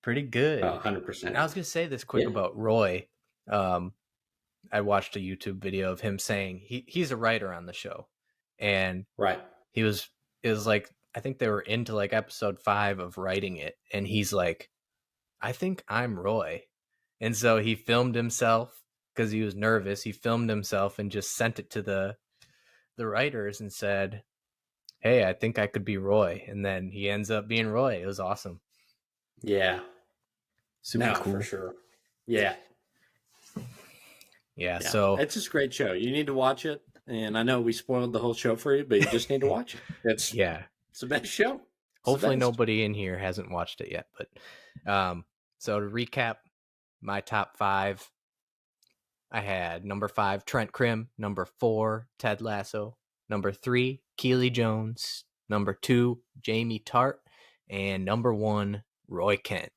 pretty good. 100%. And I was gonna say this quick Yeah, about Roy. Um, I watched a YouTube video of him saying he's a writer on the show, and right. he was it was like I think they were into like episode 5 of writing it, and he's like, I think I'm Roy, and so he filmed himself because he was nervous. He filmed himself and just sent it to the writers and said, "Hey, I think I could be Roy," and then he ends up being Roy. It was awesome, Yeah, super no, for cool. sure. Yeah, Yeah, yeah. so It's just a great show. You need to watch it. And I know we spoiled the whole show for you, but you just need to watch it. yeah, It's the best show. It's the hopefully best. nobody in here hasn't watched it yet. But so to recap, my top 5, I had number 5 Trent Krim, number 4 Ted Lasso, number 3 Keely Jones, number 2 Jamie Tart, and number 1 Roy Kent.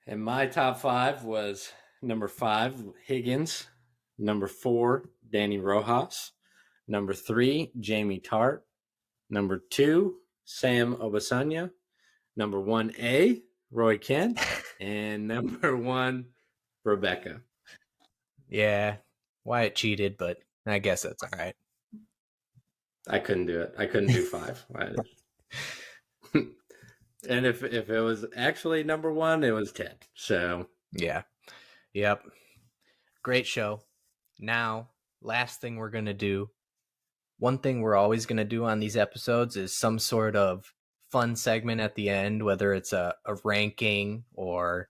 And my top 5 was number 5 Higgins, number 4 Danny Rojas, number 3 Jamie Tart, number 2 Sam Obasanya, number 1A Roy Kent, and number 1 Rebecca. Yeah, Wyatt cheated, but I guess that's all right. I couldn't do it. I couldn't do 5. And if it was actually number 1, it was 10. So Yeah, yep. Great show. Now, last thing we're going to do. One thing we're always going to do on these episodes is some sort of fun segment at the end, whether it's a ranking or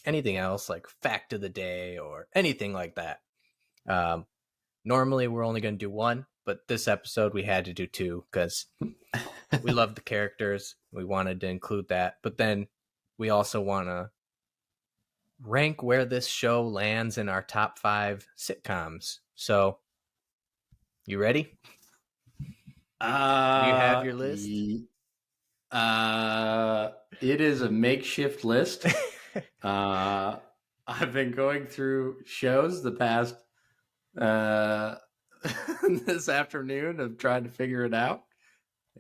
anything else like fact of the day or anything like that. Um, Normally, we're only going to do one, but this episode we had to do 2 because we love the characters. We wanted to include that. But then we also want to rank where this show lands in our top 5 sitcoms. So, you ready? Do you have uh your list? it is a makeshift list. Uh, I've been going through shows the past uh, this afternoon of trying to figure it out,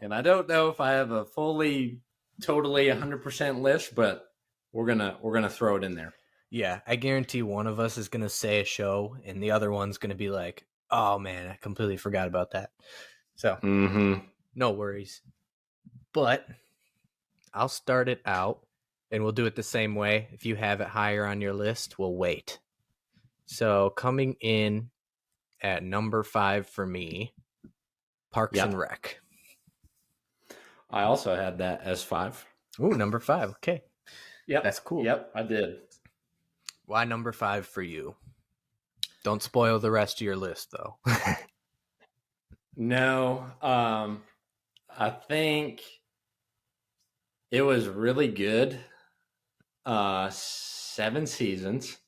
and I don't know if I have a fully totally 100% list, but we're gonna throw it in there. Yeah, I guarantee one of us is gonna say a show, and the other one's gonna be like, "Oh man, I completely forgot about that." So no worries. But I'll start it out, and we'll do it the same way. If you have it higher on your list, we'll wait. So coming in at number 5 for me, Parks and Yep. Rec. I also had that as 5. Ooh, number 5. Okay, Yep. that's cool. Yep, I did. Why number 5 for you? Don't spoil the rest of your list, though. No, I think it was really good. 7 seasons.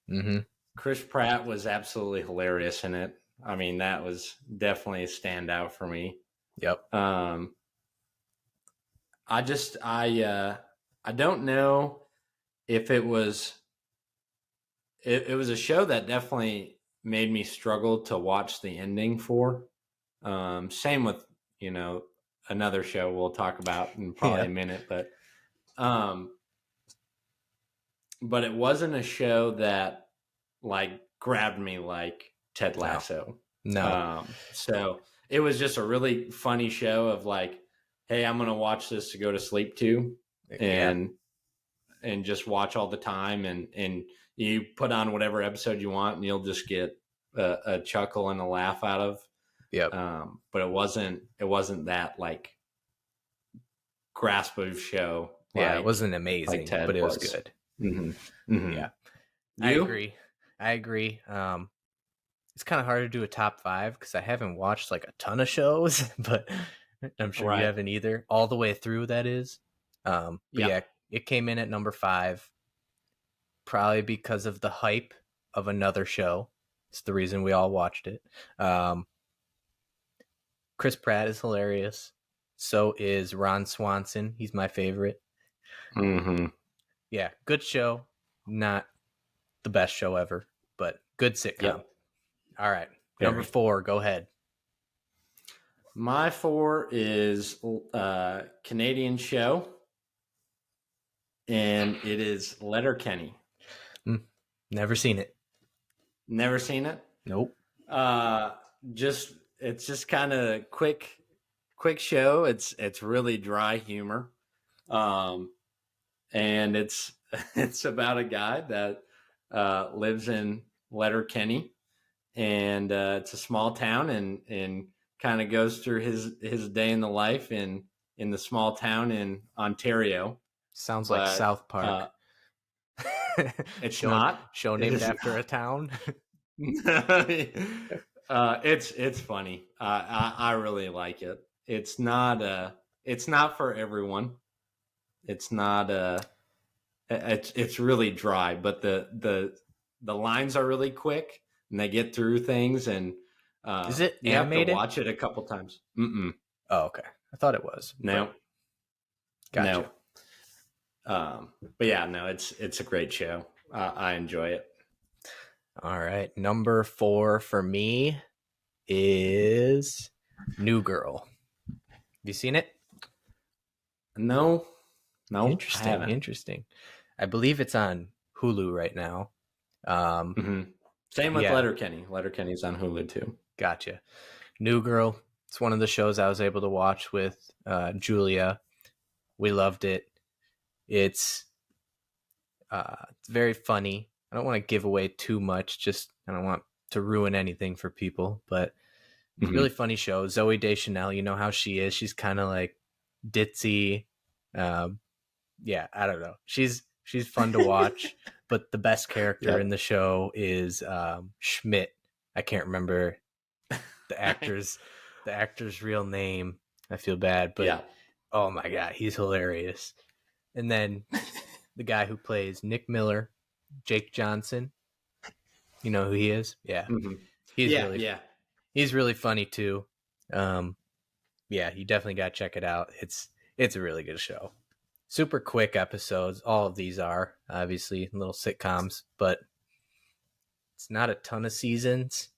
Mm-hmm. Chris Pratt was absolutely hilarious in it. I mean, that was definitely a standout for me. Yep. I don't know if it was it was a show that definitely made me struggle to watch the ending for. Same with, another show we'll talk about in probably Yeah. a minute, but it wasn't a show that like grabbed me like Ted Lasso. No. So it was just a really funny show of like, hey, I'm gonna watch this to go to sleep to, and just watch all the time, and you put on whatever episode you want, and you'll just get a chuckle and a laugh out of. Yep. But it wasn't that like grasp of show. Yeah, it wasn't amazing, Ted but it was was. good. Mm-hmm. Mm-hmm. Yeah, You? I agree. It's kind of hard to do a top 5 because I haven't watched like a ton of shows, but I'm sure you haven't either. All the way through, that is. But yeah, it came in at number 5, probably because of the hype of another show. It's the reason we all watched it. Chris Pratt is hilarious. So is Ron Swanson. He's my favorite. Mm-hmm. Yeah, good show. Not the best show ever, but good sitcom. Yep. All right. Number 4, go ahead. My 4 is a Canadian show, and it is Letterkenny. Never seen it. Never seen it? Nope. It's just kind of quick show. It's really dry humor. And it's about a guy that lives in Letterkenny, and it's a small town, and kind of goes through his day in the life in the small town in Ontario. Sounds like South Park. It's not show named after a town. It's funny. I really like it. It's not for everyone. It's not it's really dry, but the lines are really quick, and they get through things, and is it you animated? have to watch it a couple times. Mm-mm. Oh, okay. I thought it was. No. Gotcha. No. But yeah, no, it's a great show. I enjoy it. All right. Number 4 for me is New Girl. Have you seen it? No. Interesting. I believe it's on Hulu right now. Same with Letterkenny. Letterkenny's on Hulu too. Gotcha. New Girl. It's one of the shows I was able to watch with Julia. We loved it. It's very funny. I don't want to give away too much. I don't want to ruin anything for people, but it's a really funny show. Zooey Deschanel, you know how she is. She's kind of like ditzy. Yeah, I don't know. She's fun to watch, but the best character in the show is Schmidt. I can't remember the actor's real name. I feel bad, but oh my god, he's hilarious. And then the guy who plays Nick Miller, Jake Johnson. You know who he is? Yeah. Mm-hmm. He's really funny too. Yeah, you definitely got to check it out. It's a really good show. Super quick episodes. All of these are obviously little sitcoms, but it's not a ton of seasons.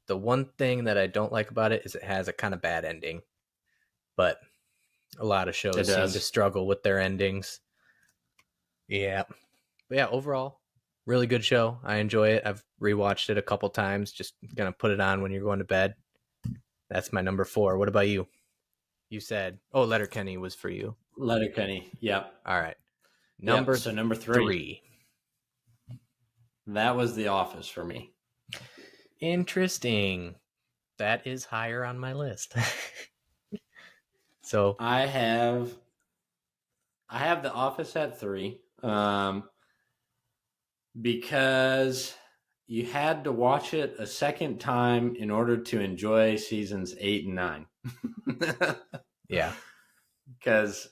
The one thing that I don't like about it is it has a kind of bad ending, but A lot of It shows seem to does. struggle with their endings. Yeah. But yeah, overall, really good show. I enjoy it. I've rewatched it a couple times. Just gonna put it on when you're going to bed. That's my number 4. What about you? You said, oh, Letterkenny was for you. Letterkenny. Yep. All right. Yep. Number So number 3, 3. that was The Office for me. Interesting. That is higher on my list. So I have The Office at 3, because you had to watch it a second time in order to enjoy seasons 8 and 9. yeah. Because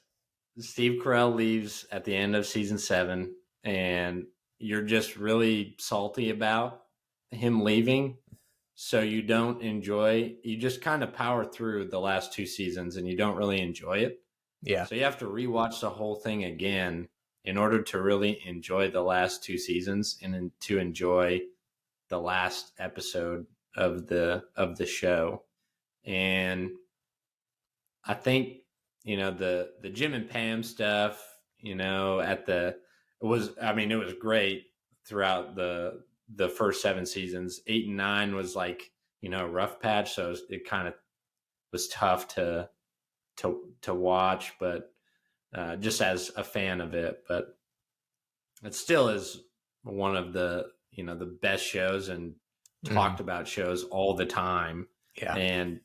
Steve Carell leaves at the end of season 7, and you're just really salty about him leaving. So you don't enjoy, you just kind of power through the last 2 seasons and you don't really enjoy it. Yeah. So you have to rewatch the whole thing again in order to really enjoy the last 2 seasons and to enjoy the last episode of the show. And I think, the Jim and Pam stuff, it was great throughout the first 7 seasons. 8 and 9 was like, rough patch, so it kind of was tough to watch, but just as a fan of it. But it still is one of the the best shows and talked about shows all the time. Yeah. And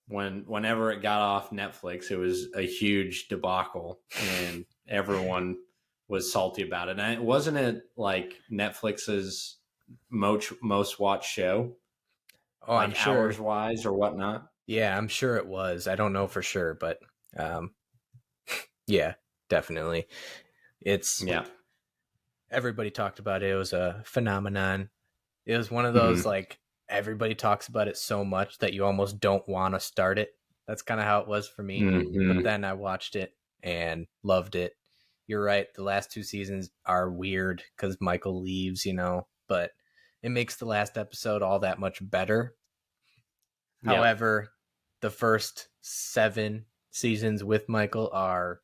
whenever it got off Netflix, it was a huge debacle, and everyone was salty about it. And wasn't it like Netflix's most watched show? Oh, like I'm sure. hours wise or whatnot. Yeah, I'm sure it was. I don't know for sure, but yeah, definitely. Yeah. Everybody talked about it. It was a phenomenon. It was one of those like everybody talks about it so much that you almost don't want to start it. That's kind of how it was for me. But then I watched it and loved it. You're right. The last 2 seasons are weird because Michael leaves, but it makes the last episode all that much better. Yep. However, the first 7 seasons with Michael are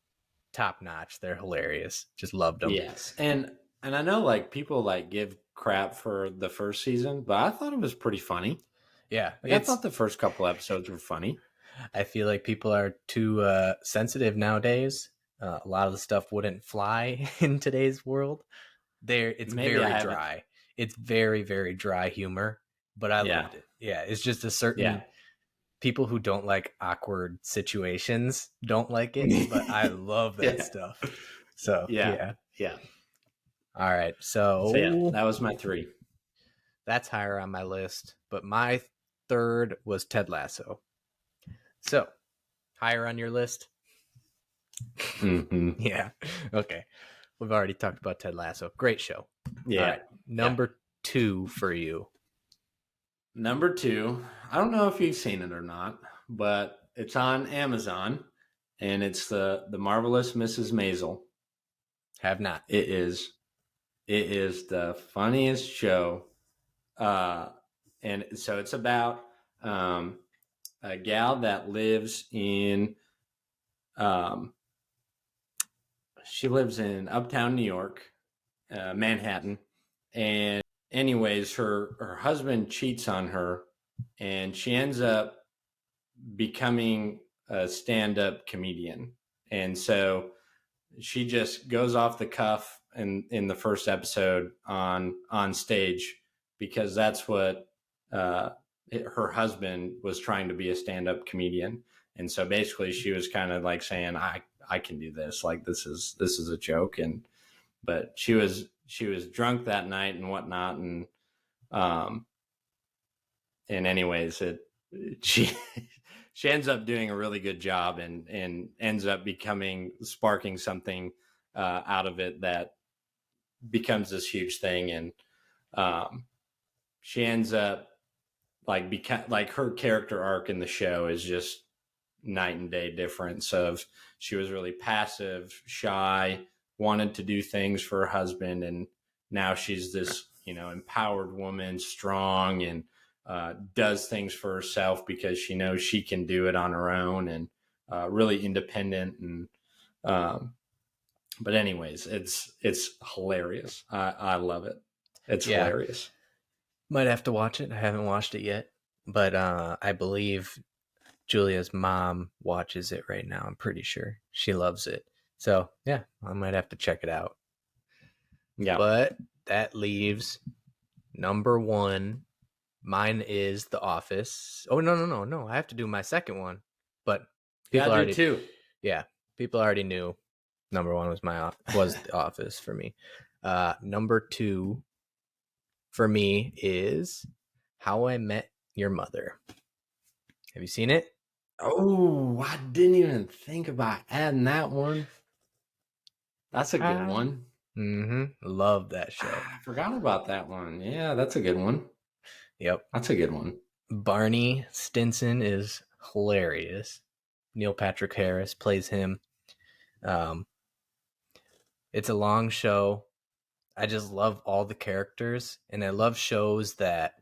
top notch. They're hilarious. Just loved them. Yes. And I know like people like give crap for the first season, but I thought it was pretty funny. Yeah. Like I thought the first couple episodes were funny. I feel like people are too sensitive nowadays. A lot of the stuff wouldn't fly in today's world. It's Maybe very dry. It's very, very dry humor, but I loved it. Yeah, it's just a certain people who don't like awkward situations don't like it, but I love that stuff. So yeah. All right, so yeah, that was my 3. That's higher on my list, but my 3rd was Ted Lasso. So higher on your list? Yeah. Okay. We've already talked about Ted Lasso. Great show. Yeah. All right. Number 2 for you. Number 2. I don't know if you've seen it or not, but it's on Amazon, and it's the Marvelous Mrs. Maisel. Have not. It is the funniest show. And so it's about a gal that lives in she lives in uptown New York, Manhattan. And anyways, her husband cheats on her, and she ends up becoming a stand-up comedian. And so she just goes off the cuff in the first episode on stage, because that's what her husband was trying to be, a stand-up comedian. And so basically she was kind of like saying, I can do this. Like, this is a joke. But she was drunk that night and whatnot. And anyways, she ends up doing a really good job and ends up sparking something out of it that becomes this huge thing. And she ends up like her character arc in the show is just night and day difference. Of she was really passive, shy, wanted to do things for her husband, and now she's this empowered woman, strong, and does things for herself because she knows she can do it on her own. And really independent. And but anyways, it's hilarious. I love it. It's hilarious. Might have to watch it. I haven't watched it yet, but I believe Julia's mom watches it right now. I'm pretty sure she loves it. So yeah, I might have to check it out. Yeah. But that leaves number 1. Mine is The Office. Oh no! I have to do my second one. But people already too. Yeah, people already knew number 1 was The Office for me. Number 2 for me is How I Met Your Mother. Have you seen it? Oh, I didn't even think about adding that one. That's a good one. Love that show. I forgot about that one. Yeah, that's a good one. Yep. That's a good one. Barney Stinson is hilarious. Neil Patrick Harris plays him. It's a long show. I just love all the characters, and I love shows that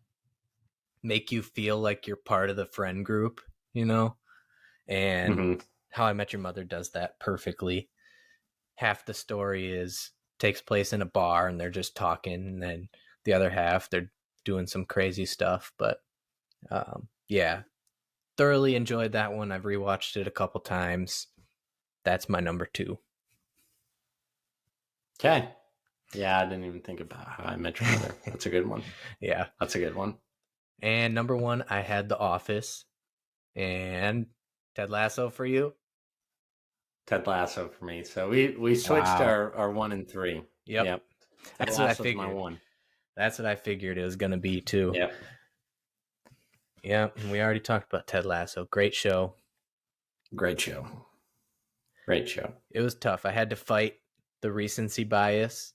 make you feel like you're part of the friend group, you know? And How I Met Your Mother does that perfectly. Half the story takes place in a bar and they're just talking, and then the other half they're doing some crazy stuff. But yeah, thoroughly enjoyed that one. I've rewatched it a couple times. That's my number 2. Okay. Yeah, I didn't even think about How I Met Your Mother. That's a good one. Yeah, that's a good one. And number 1, I had The Office. And Ted Lasso for you? Ted Lasso for me. So we switched our 1 and 3. Yep. That's what I figured. My 1. That's what I figured it was going to be too. Yep. Yeah, and we already talked about Ted Lasso. Great show. Great show. Great show. It was tough. I had to fight the recency bias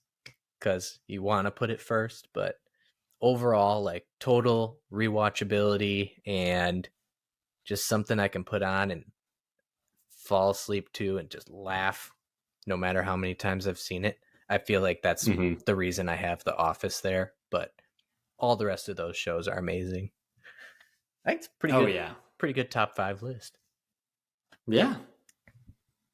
because you want to put it first, but overall, like total rewatchability and just something I can put on and fall asleep to and just laugh no matter how many times I've seen it. I feel like that's the reason I have The Office there, but all the rest of those shows are amazing. I think it's pretty good. Yeah. Pretty good top 5 list. Yeah.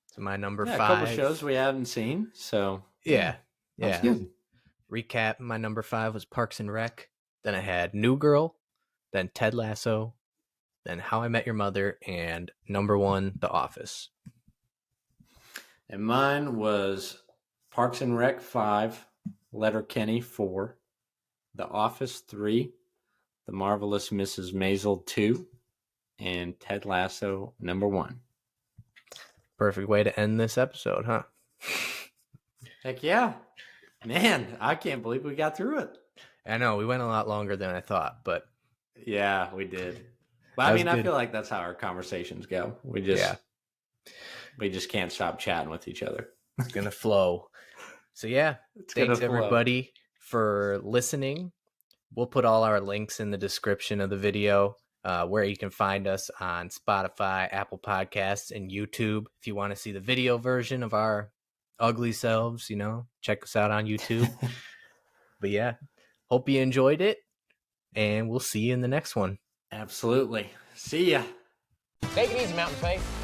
So my number 5. A couple shows we haven't seen. So yeah. That's good. Recap, my number 5 was Parks and Rec. Then I had New Girl, then Ted Lasso, then How I Met Your Mother, and number 1, The Office. And mine was Parks and Rec 5, Letterkenny 4, The Office 3, The Marvelous Mrs. Maisel 2, and Ted Lasso number 1. Perfect way to end this episode, huh? Heck yeah. Man, I can't believe we got through it. I know, we went a lot longer than I thought, but... Yeah, we did. But I mean, I feel like that's how our conversations go. We just can't stop chatting with each other. It's going to flow. So yeah, thanks everybody for listening. We'll put all our links in the description of the video, where you can find us on Spotify, Apple Podcasts, and YouTube. If you want to see the video version of our ugly selves, check us out on YouTube. But yeah, hope you enjoyed it, and we'll see you in the next one. Absolutely. See ya. Take it easy, Mountain Faith.